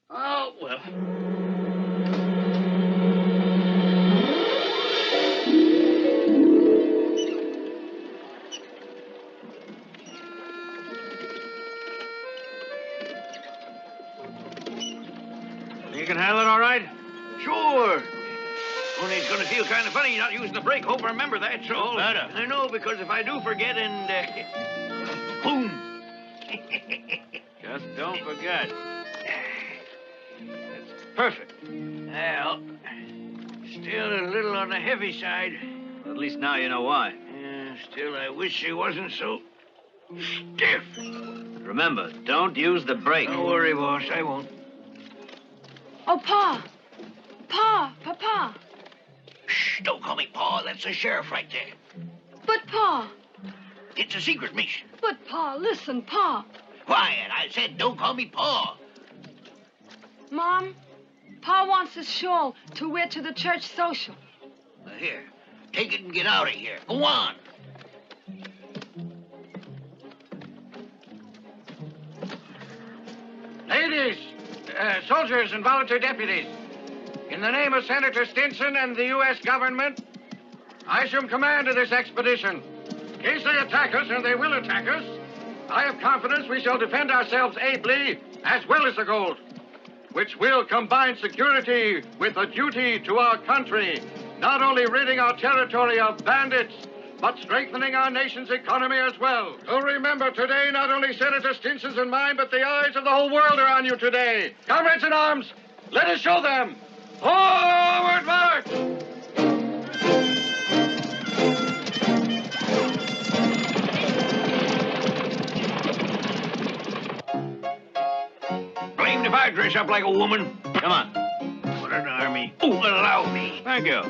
Oh, well. You can handle it all right? Only it's going to feel kind of funny not using the brake. Hope I remember that, so. Better. I know, because if I do forget and... boom! Just don't forget. That's perfect. Well, still a little on the heavy side. Well, at least now you know why. Still, I wish she wasn't so stiff. But remember, don't use the brake. Don't worry, boss. I won't. Oh, Pa! Pa! Papa! Shh, don't call me Pa. That's the sheriff right there. But, Pa! It's a secret, miss. But, Pa, listen, Pa! Quiet. I said don't call me Pa. Mom, Pa wants his shawl to wear to the church social. Here, take it and get out of here. Go on. Ladies, soldiers and volunteer deputies, in the name of Senator Stinson and the U.S. government, I assume command of this expedition. In case they attack us, and they will attack us, I have confidence we shall defend ourselves ably as well as the gold, which will combine security with a duty to our country, not only ridding our territory of bandits, but strengthening our nation's economy as well. So remember, today, not only Senator Stinson's and mine, but the eyes of the whole world are on you today. Comrades in arms, let us show them. Forward march! Blamed if I dress up like a woman. Come on. What an army. Oh, allow me. Thank you.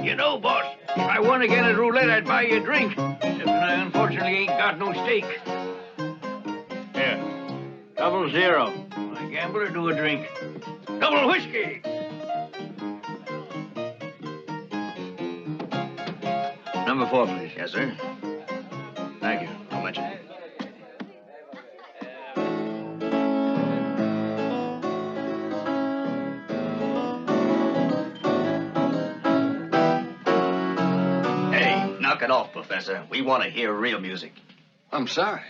You know, boss, if I won again at roulette, I'd buy you a drink. Except I unfortunately ain't got no stake. Here. 00. I gamble or do a drink. Double whiskey. Number 4, please. Yes, sir. Thank you. I'll mention it. Knock it off, Professor. We want to hear real music. I'm sorry.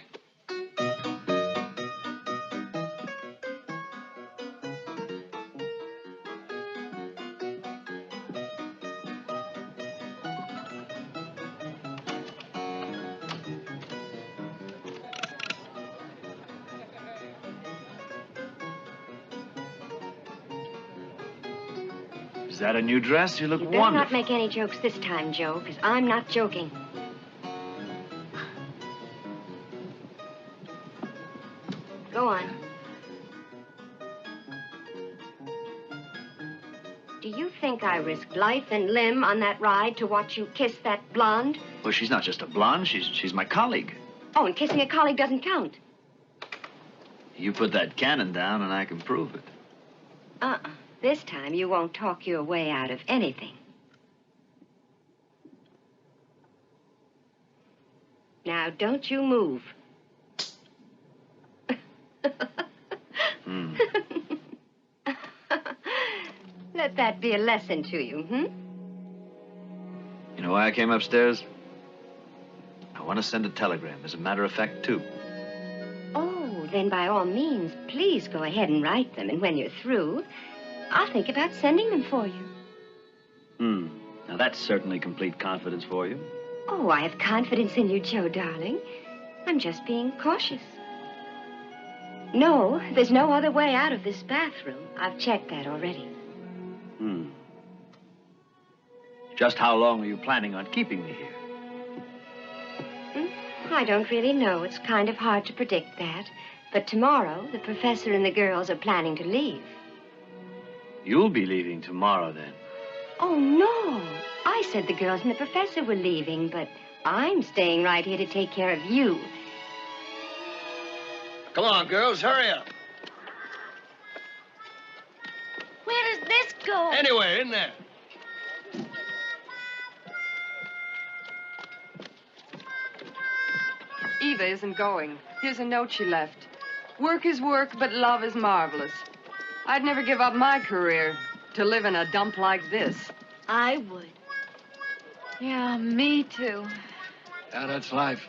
Is that a new dress? You look You better wonderful. not make any jokes this time, Joe, because I'm not joking. Go on. Do you think I risked life and limb on that ride to watch you kiss that blonde? Well, she's not just a blonde. She's my colleague. Oh, and kissing a colleague doesn't count. You put that cannon down and I can prove it. This time you won't talk your way out of anything. Now, don't you move. Let that be a lesson to you, You know why I came upstairs? I want to send a telegram, as a matter of fact, too. Oh, then by all means, please go ahead and write them. And when you're through, I'll think about sending them for you. Now, that's certainly complete confidence for you. Oh, I have confidence in you, Joe, darling. I'm just being cautious. No, there's no other way out of this bathroom. I've checked that already. Just how long are you planning on keeping me here? I don't really know. It's kind of hard to predict that. But tomorrow, the professor and the girls are planning to leave. You'll be leaving tomorrow, then. Oh, no. I said the girls and the professor were leaving, but I'm staying right here to take care of you. Come on, girls, hurry up. Where does this go? Anywhere, in there. Eva isn't going. Here's a note she left. Work is work, but love is marvelous. I'd never give up my career to live in a dump like this. I would. Yeah, me too. Yeah, that's life.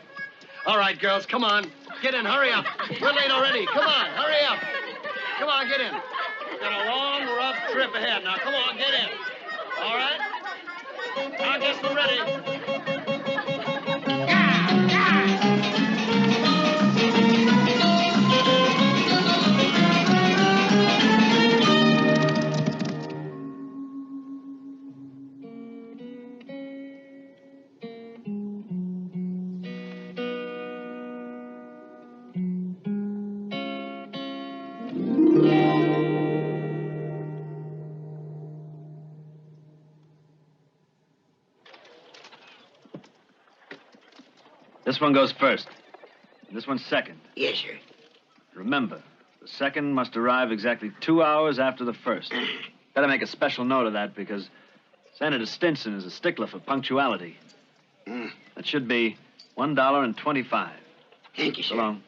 All right, girls, come on. Get in, hurry up. We're late already. Come on, hurry up. Come on, get in. got a long, rough trip ahead. Now, come on, get in. All right? I guess we're ready. This one goes first. This one's second. Yes, sir. Remember, the second must arrive exactly 2 hours after the first. Gotta make a special note of that because Senator Stinson is a stickler for punctuality. That should be $1.25. Thank you, sir. So long.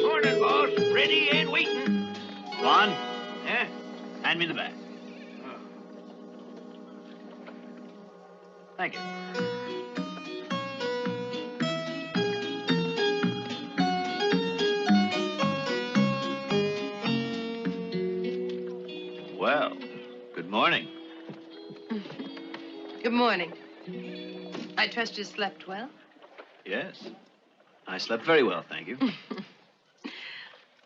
Morning, boss. Ready and waiting. Vaughn, Huh? hand me the bag. Thank you. Well, good morning. Good morning. I trust you slept well. Yes, I slept very well, thank you.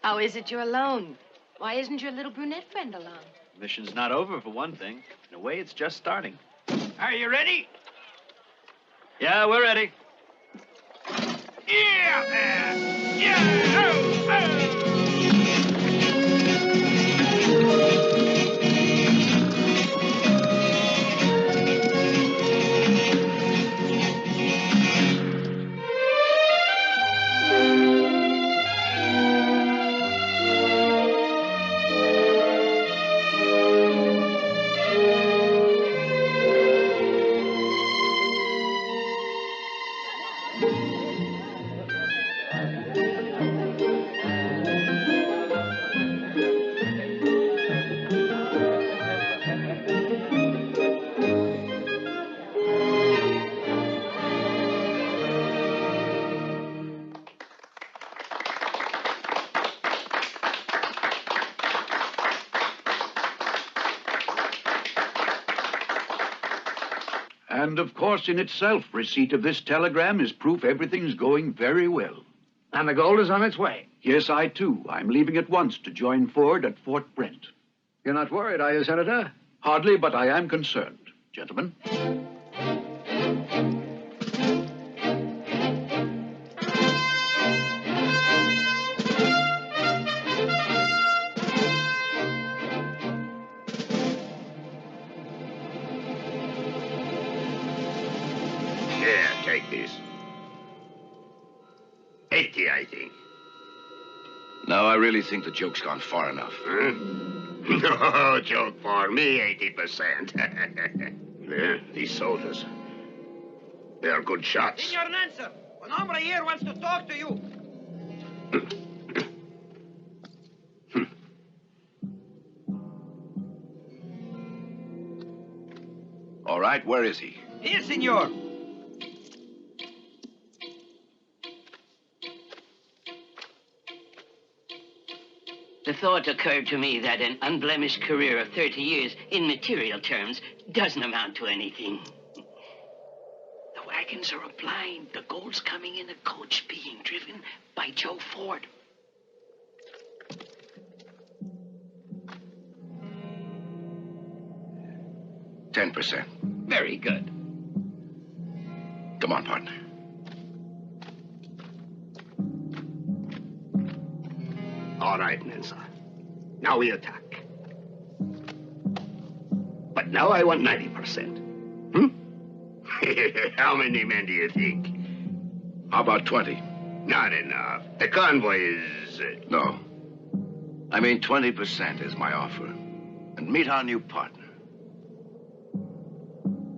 How is it you're alone? Why isn't your little brunette friend along? Mission's not over, for one thing. In a way, it's just starting. Are you ready? Yeah, we're ready. Yeah! Yeah! Oh! Oh! And, of course, in itself, receipt of this telegram is proof everything's going very well. And the gold is on its way. Yes, I, too. I'm leaving at once to join Ford at Fort Brent. You're not worried, are you, Senator? Hardly, but I am concerned. Gentlemen. Yeah, take this. 80, I think. Now, I really think the joke's gone far enough. Huh? No joke for me, 80%. Yeah, these soldiers. They are good shots. Senor Nancer, an hombre here wants to talk to you. All right, where is he? Here, senor. The thought occurred to me that an unblemished career of 30 years, in material terms, doesn't amount to anything. The wagons are a blind. The gold's coming in a coach being driven by Joe Ford. %10. Very good. Come on, partner. All right, Mensa. Now we attack. But now I want 90%. How many men do you think? How about 20? Not enough. The convoy is... No. I mean, 20% is my offer. And meet our new partner.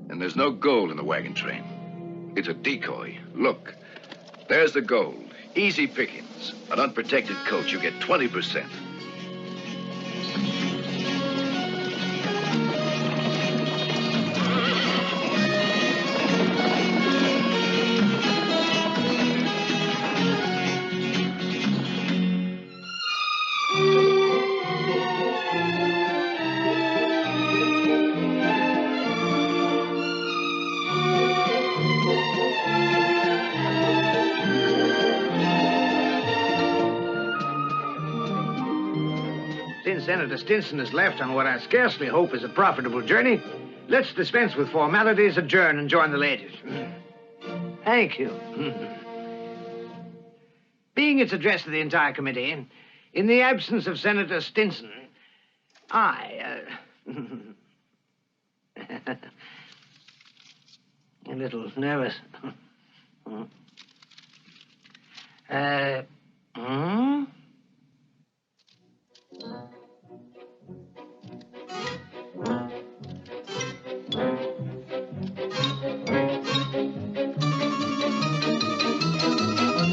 And there's no gold in the wagon train. It's a decoy. Look, there's the gold. Easy pickings. An unprotected coach, you get 20%. Senator Stinson has left on what I scarcely hope is a profitable journey, let's dispense with formalities, adjourn, and join the ladies. Thank you. Being its address to the entire committee, in the absence of Senator Stinson, I, a little nervous.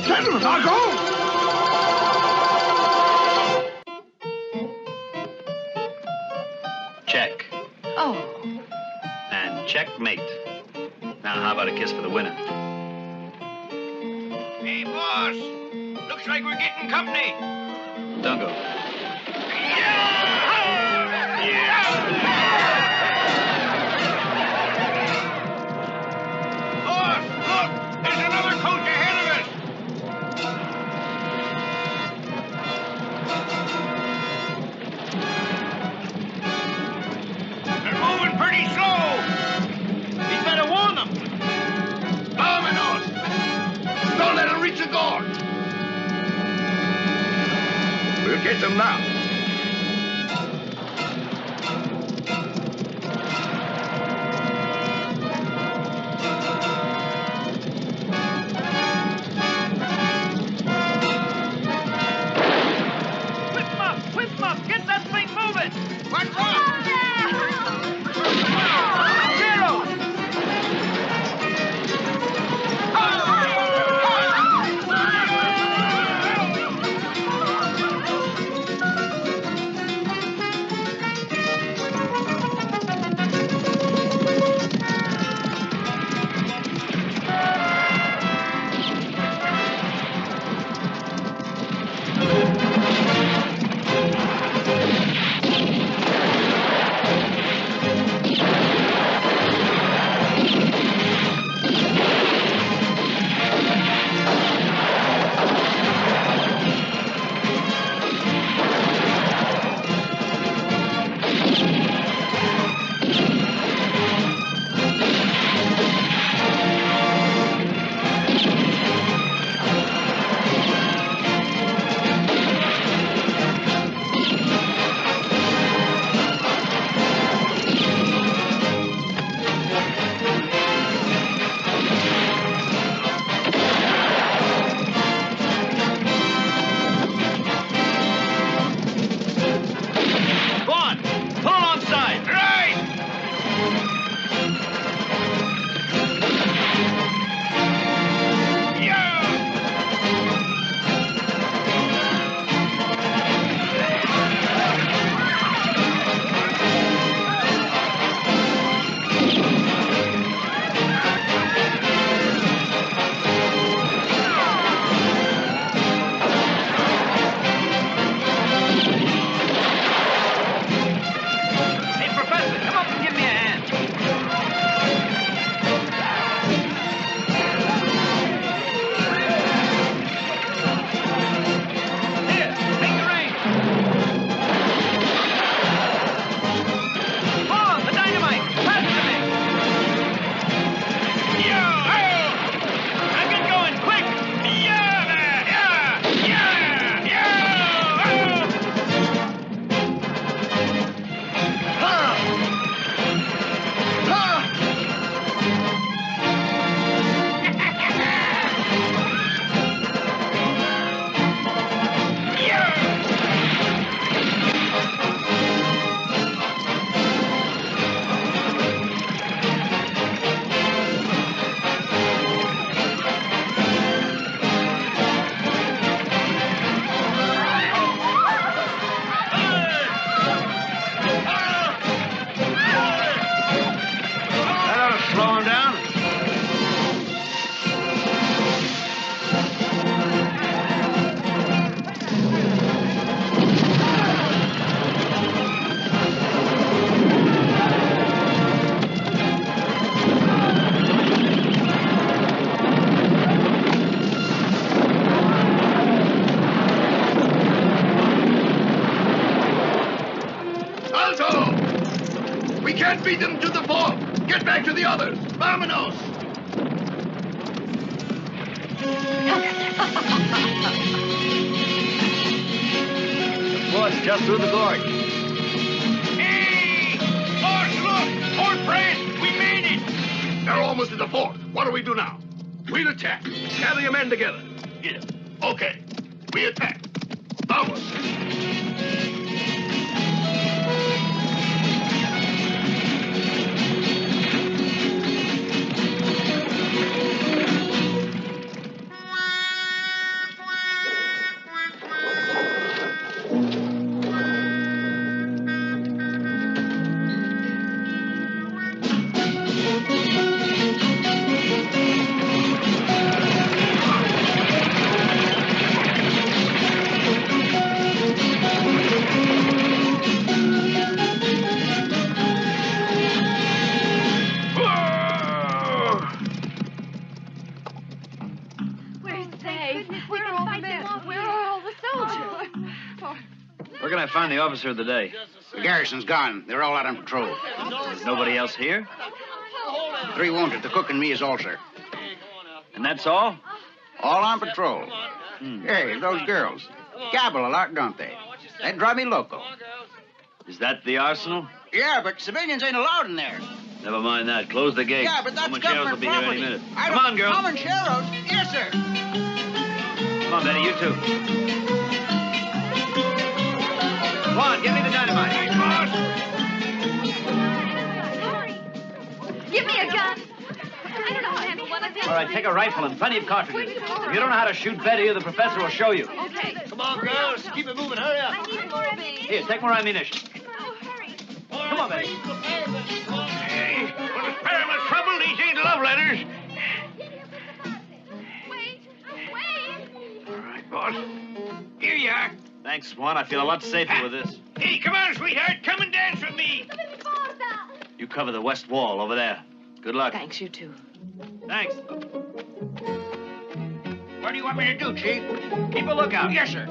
Gentlemen, I'll go! Check. Oh. And checkmate. Now, how about a kiss for the winner? Hey, boss. Looks like we're getting company. Don't go. Boss, look! There's another coach ahead of us! They're moving pretty slow! We better warn them! Dominoes! Don't let them reach the gorge! We'll get them now. Whip 'em up! Get that thing moving! What's up? Zero! We can't beat them to the fort. Get back to the others. Vámonos. The fort's just through the gorge. Hey! Boss, look! Fort Brand! We made it! They're almost at the fort. What do we do now? We'll attack. Gather your men together. Yeah. Okay. We attack. Vamos. Where can I find the officer of the day? The garrison's gone. They're all out on patrol. There's nobody else here? 3 wounded. The cook and me is all, sir. And that's all? All on patrol. Hey, those girls. Gabble a lot, don't they? They drive me loco. Is that the arsenal? Yeah, but civilians ain't allowed in there. Never mind that. Close the gate. Yeah, but that's Comancheros will government be here any property. minute. Come on, girls. Comancheros? Yes, sir. Come on, Betty, you two. Come on, give me the dynamite. Hey, boss! Give me a gun. I don't know how to handle one of them. All right, take a rifle and plenty of cartridges. If you don't know how to shoot Betty, the professor will show you. Okay. Come on, girls. Keep it moving. Hurry up. I need more ammunition. Here, take more ammunition. Oh, hurry. Come on, Betty. Hey, well, to spare him the trouble, these ain't love letters. Wait. All right, boss. Here you are. Thanks, Swan. I feel a lot safer with this. Hey, come on, sweetheart. Come and dance with me. You cover the west wall over there. Good luck. Thanks, you too. Thanks. What do you want me to do, Chief? Keep a lookout. Yes, sir.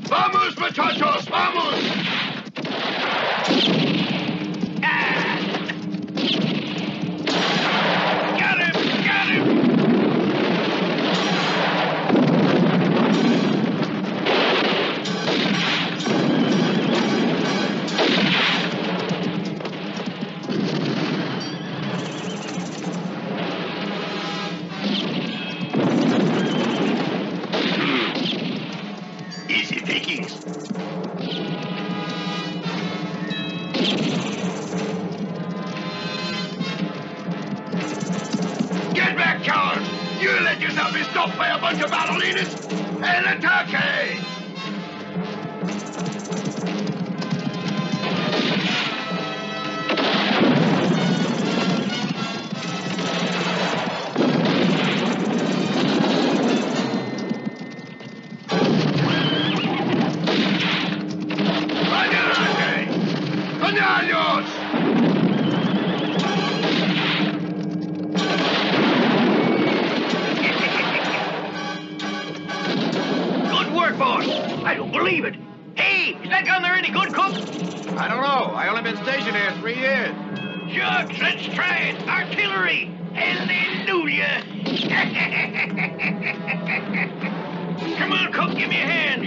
Vamos, muchachos, vamos! Got him! Easy pickings. Get back, cowards! You let yourself be stopped by a bunch of battalinas? El ataque! Good work, boss. I don't believe it. Hey, is that gun there any good, Cook? I don't know. I only been stationed here 3 years. Shucks, let's try it. Artillery. Hallelujah. Come on, Cook, give me a hand.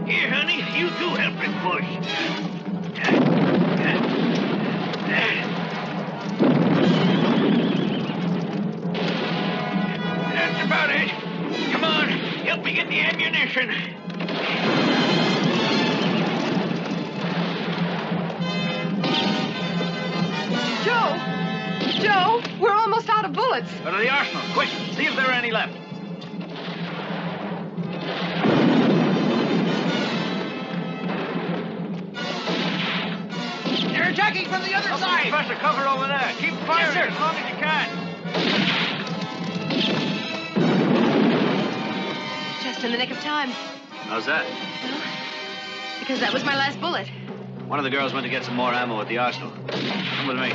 Here, honey, you two help it push. That's about it. Come on, help me get the ammunition. Joe! Joe, we're almost out of bullets. Go to the arsenal, quick. See if there are any left. They're attacking from the other side. Professor, cover over there. Keep firing as long as you can. Just in the nick of time. How's that? Because that was my last bullet. One of the girls went to get some more ammo at the arsenal. Come with me.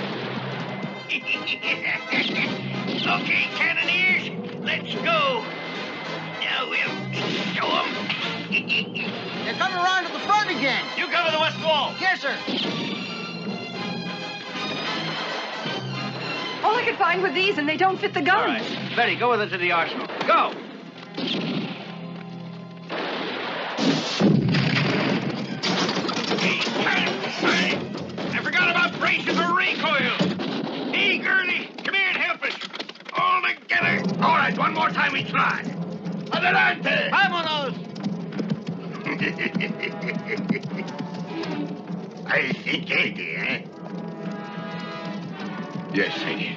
Okay, cannoneers, let's go. Now we'll show them. They're coming around to the front again. You cover the west wall. Yes, sir. All I could find were these, and they don't fit the gun. All right. Betty, go with it to the arsenal. Go! I forgot about braces for recoil. Hey, Gurley, come here and help us. All together. All right, one more time we try. Adelante. Vámonos. I think 80, eh? Yes, Sadie.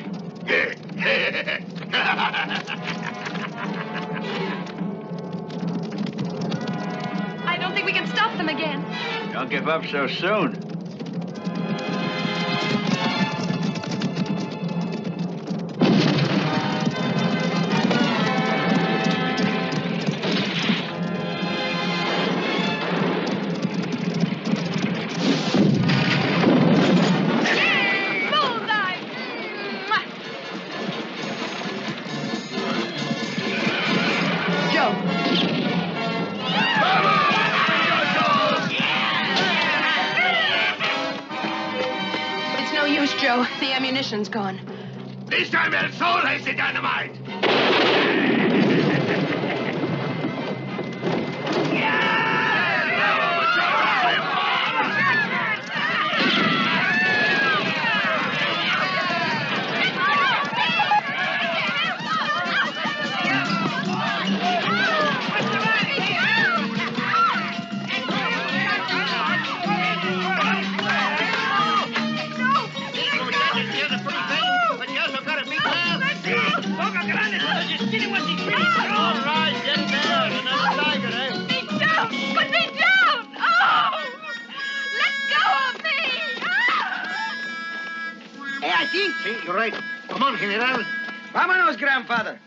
I don't think we can stop them again. Don't give up so soon. Joe, the ammunition's gone. This time El Sol has the dynamite. Sí, you're right. Come on, General. Vámonos, grandfather.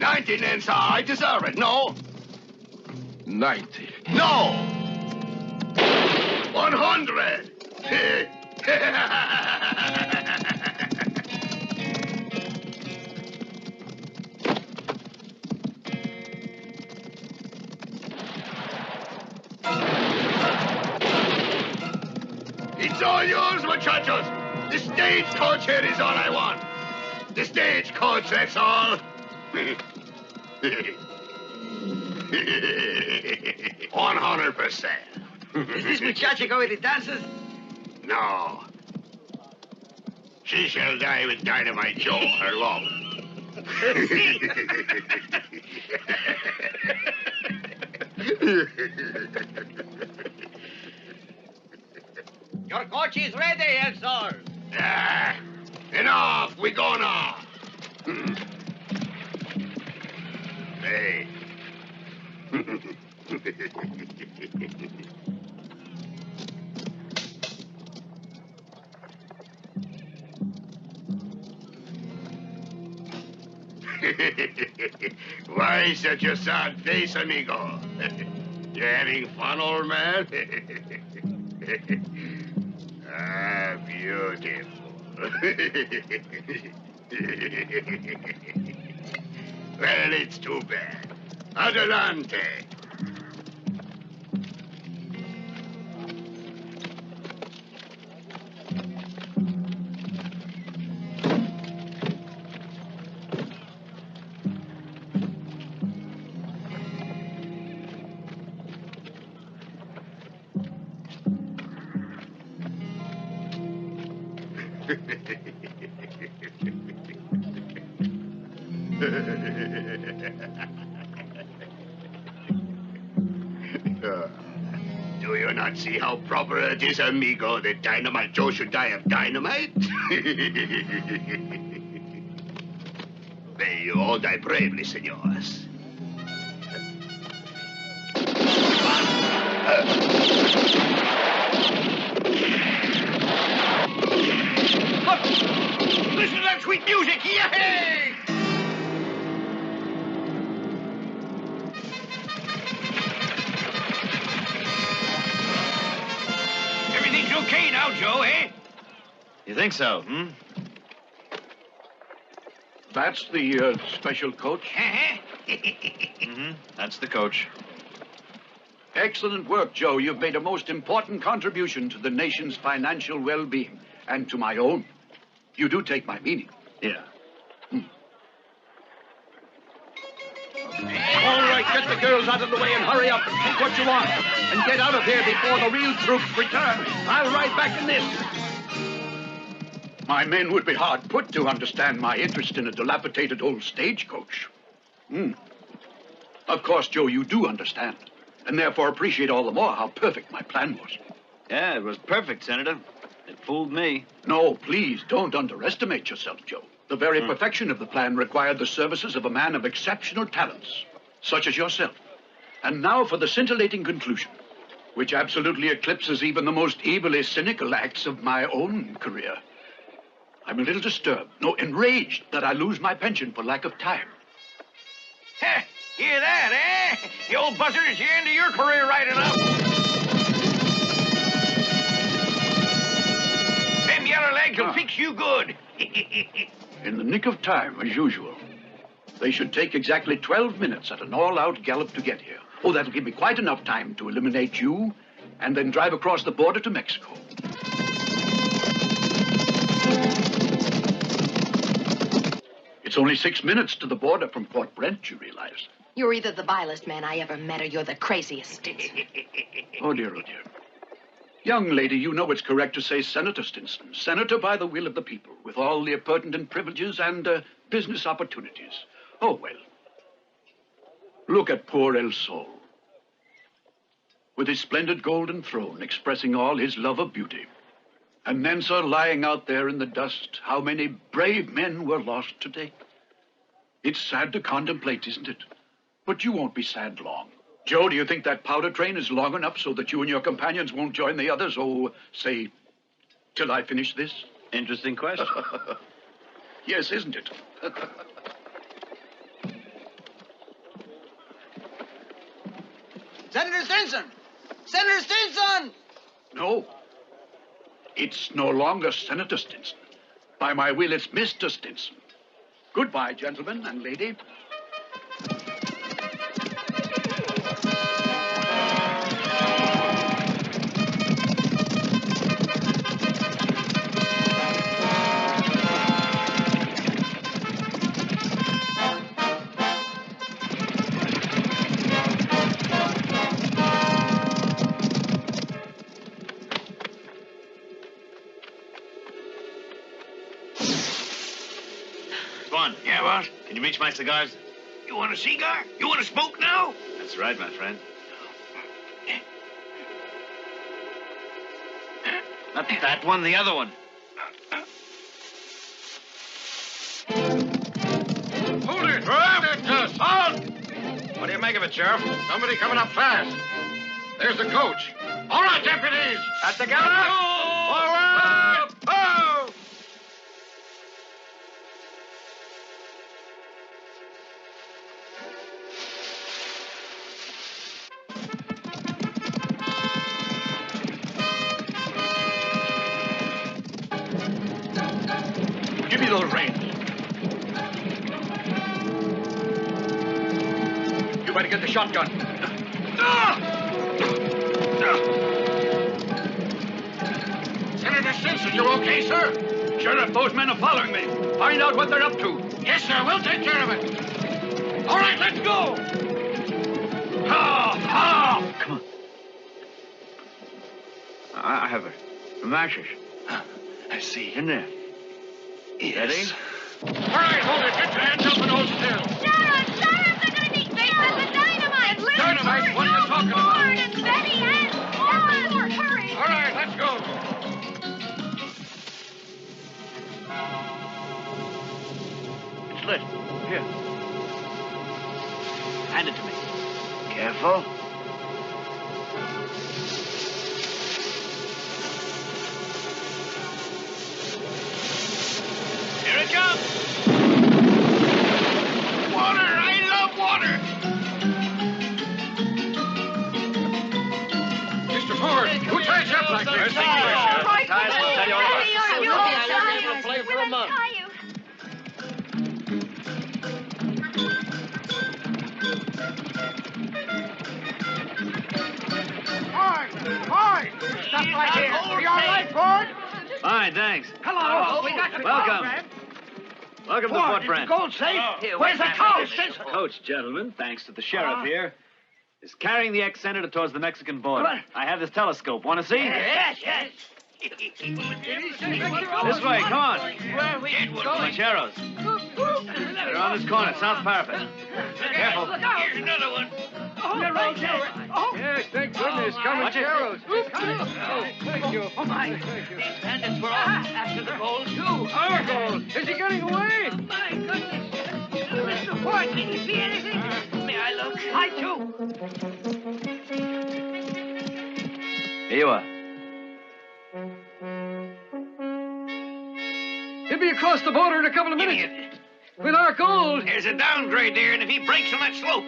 90 then, sir. I deserve it. No? 90. No! 100! It's all yours, muchachos. The stagecoach here is all I want. The stagecoach, that's all. 100%. Is this muchacha go with the dancers? No. She shall die with Dynamite Joe, her love. Your coach is ready, El Sol. Enough. We go now. Hey. Why such a sad face, amigo? You having fun, old man? Ah, beautiful. Well, it's too bad. Adelante. Do you not see how proper it is, amigo, that Dynamite Joe should die of dynamite? May you all die bravely, senors. Look! Listen to that sweet music! Yay! Everything's okay now, Joe, eh? You think so, That's the special coach? That's the coach. Excellent work, Joe. You've made a most important contribution to the nation's financial well-being, and to my own. You do take my meaning. Yeah. All right, get the girls out of the way and hurry up and take what you want. And get out of here before the real troops return. I'll ride back in this. My men would be hard put to understand my interest in a dilapidated old stagecoach. Of course, Joe, you do understand. And therefore appreciate all the more how perfect my plan was. Yeah, it was perfect, Senator. It fooled me. No, please, don't underestimate yourself, Joe. The very perfection of the plan required the services of a man of exceptional talents, such as yourself. And now for the scintillating conclusion, which absolutely eclipses even the most evilly cynical acts of my own career. I'm a little disturbed, no, enraged that I lose my pension for lack of time. Hear that, eh? The old buzzard is the end of your career right enough. Them yellow legs will fix you good. In the nick of time, as usual. They should take exactly 12 minutes at an all-out gallop to get here. Oh, that'll give me quite enough time to eliminate you and then drive across the border to Mexico. It's only 6 minutes to the border from Fort Brent, you realize. You're either the vilest man I ever met or you're the craziest. Oh, dear, oh, dear. Young lady, you know it's correct to say Senator Stinson. Senator by the will of the people, with all the appurtenant privileges and business opportunities. Oh, well. Look at poor El Sol. With his splendid golden throne expressing all his love of beauty. And then, sir, lying out there in the dust, how many brave men were lost today. It's sad to contemplate, isn't it? But you won't be sad long. Joe, do you think that powder train is long enough so that you and your companions won't join the others? Oh, say, till I finish this? Interesting question. Yes, isn't it? Senator Stinson! Senator Stinson! No. It's no longer Senator Stinson. By my will, it's Mr. Stinson. Goodbye, gentlemen and lady. Yeah, boss? Can you reach my cigars? You want a cigar? You want to smoke now? That's right, my friend. Not that one, the other one. Hold it! Hold it! Halt! What do you make of it, Sheriff? Somebody coming up fast. There's the coach. All right, deputies! At the gallop! Forward! Oh! Give me those reins. You better get the shotgun. Senator Stinson, you okay, sir? Sheriff, those men are following me. Find out what they're up to. Yes, sir. We'll take care of it. All right, let's go. Come on. I have her. The matches. I see. In there. Yes. Ready? All right, hold it. Get your hands up and hold still. Sheriff, they're going to be faced with the dynamite. Dynamite? What are you talking about? And Betty and Hand it to me. Careful. Here it comes. Water! I love water! Mr. Ford, who ties you up like this? Ties will tell you all about it. You'll be able to play for a month. Ford! Stop right here. Are you all right, Ford? Fine, thanks. Hello. We got your Welcome. friend. Welcome to the Ford, Fort is Brand. the gold safe? Where's the coach? Coach, gentlemen, thanks to the sheriff here, is carrying the ex-senator towards the Mexican border. What? I have this telescope. Want to see? Yes. This way, come on. Rancheros. They're on this corner, south parapet. Careful. Here's another one. Yes, thank goodness. Watch it. Thank you. Oh, my. These bandits were off after the gold, too. Our gold. Is he getting away? My goodness. Mr. Ford, can you see anything? May I look? I, too. Here you are. He'll be across the border in a couple of minutes. With our gold. There's a downgrade there, and if he breaks on that slope.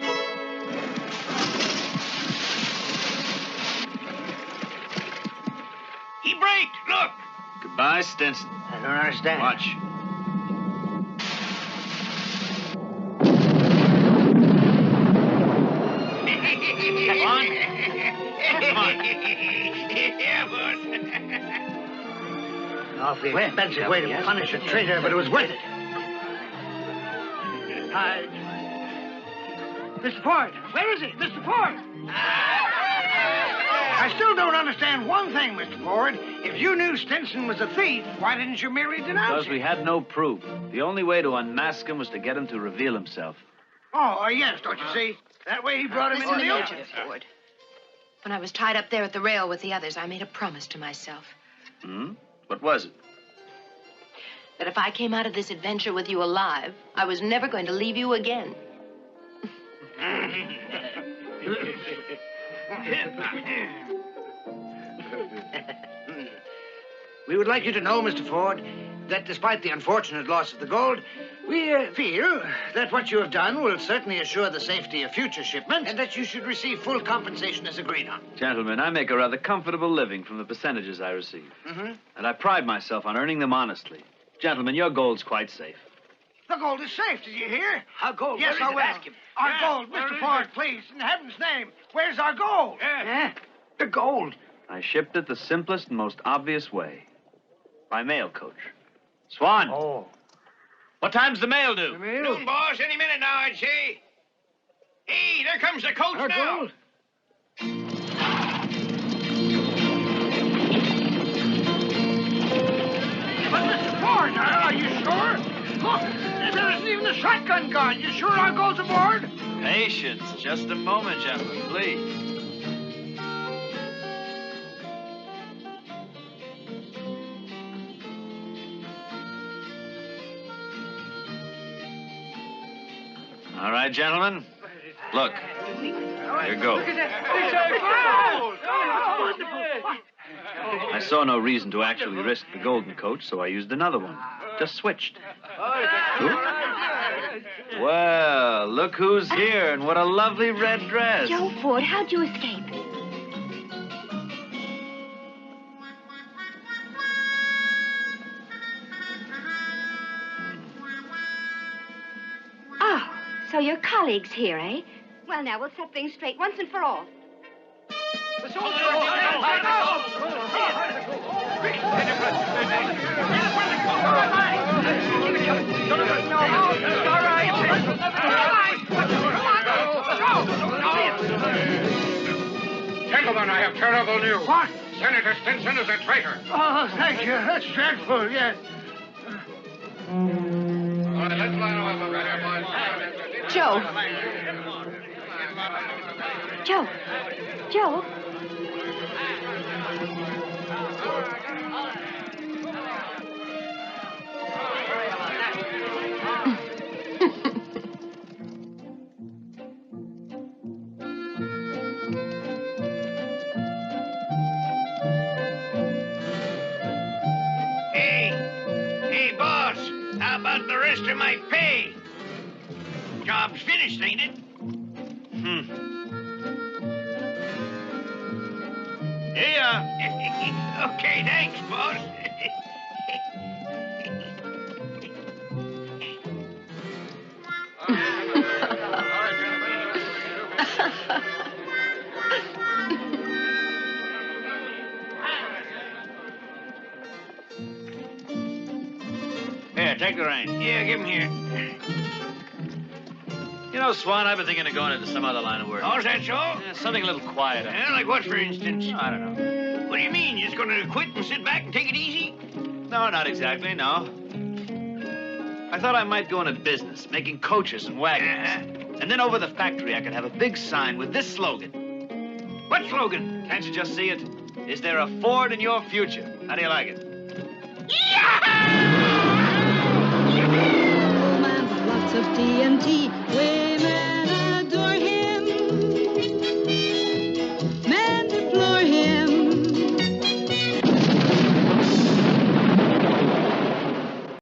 He braked. Look. Goodbye, Stinson. I don't understand. Watch. Come on. Come on. Yeah, boss. Awfully expensive way to punish a traitor, but it was worth it. Mr. Ford, where is he? Mr. Ford! I still don't understand one thing, Mr. Ford. If you knew Stinson was a thief, why didn't you merely denounce Because him? we had no proof. The only way to unmask him was to get him to reveal himself. Oh, yes, don't you see? That way he brought him Listen into to the me, open. Ford. When I was tied up there at the rail with the others, I made a promise to myself Hmm? What was it? that if I came out of this adventure with you alive, I was never going to leave you again. We would like you to know, Mr. Ford, that despite the unfortunate loss of the gold, we feel that what you have done will certainly assure the safety of future shipments and that you should receive full compensation as agreed on. Gentlemen, I make a rather comfortable living from the percentages I receive. Mm-hmm. And I pride myself on earning them honestly. Gentlemen, your gold's quite safe. The gold is safe, did you hear? Our gold. Yes, Where I is will. it? Ask him. Our Yeah, gold, where Mr. is Ford, it? please, in heaven's name. Where's our gold? The gold. I shipped it the simplest and most obvious way. By mail coach. Swan. Oh. What time's the mail due? Noon, boss. Any minute now, I'd say. Hey, there comes the coach Our now. gold? But, Mr. Ford, are you sure? Look, there isn't even the shotgun gone. You sure our gold's aboard? Patience. Just a moment, gentlemen, please. All right, gentlemen. Look. Here goes. I saw no reason to actually risk the golden coach, so I used another one. Just switched. Well, look who's here, and what a lovely red dress. Joe Ford, how'd you escape? Oh, so your colleague's here, eh? Well, now, we'll set things straight once and for all. Gentlemen, I have terrible news. What? Senator Stinson is a traitor. Oh, thank you. That's dreadful, yes. All right, let's line them up right here, boys. Joe. Joe. Joe. about the rest of my pay? Job's finished, ain't it? Here you are. Okay, thanks, boss. Here, take the reins. Yeah, give him here. You know, Swan, I've been thinking of going into some other line of work. Oh, is that so? Yeah, something a little quieter. Yeah, like what, for instance? I don't know. What do you mean? You're just going to quit and sit back and take it easy? No, not exactly, no. I thought I might go into business, making coaches and wagons. And then over the factory, I could have a big sign with this slogan. What slogan? Can't you just see it? Is there a Ford in your future? How do you like it? Yeah!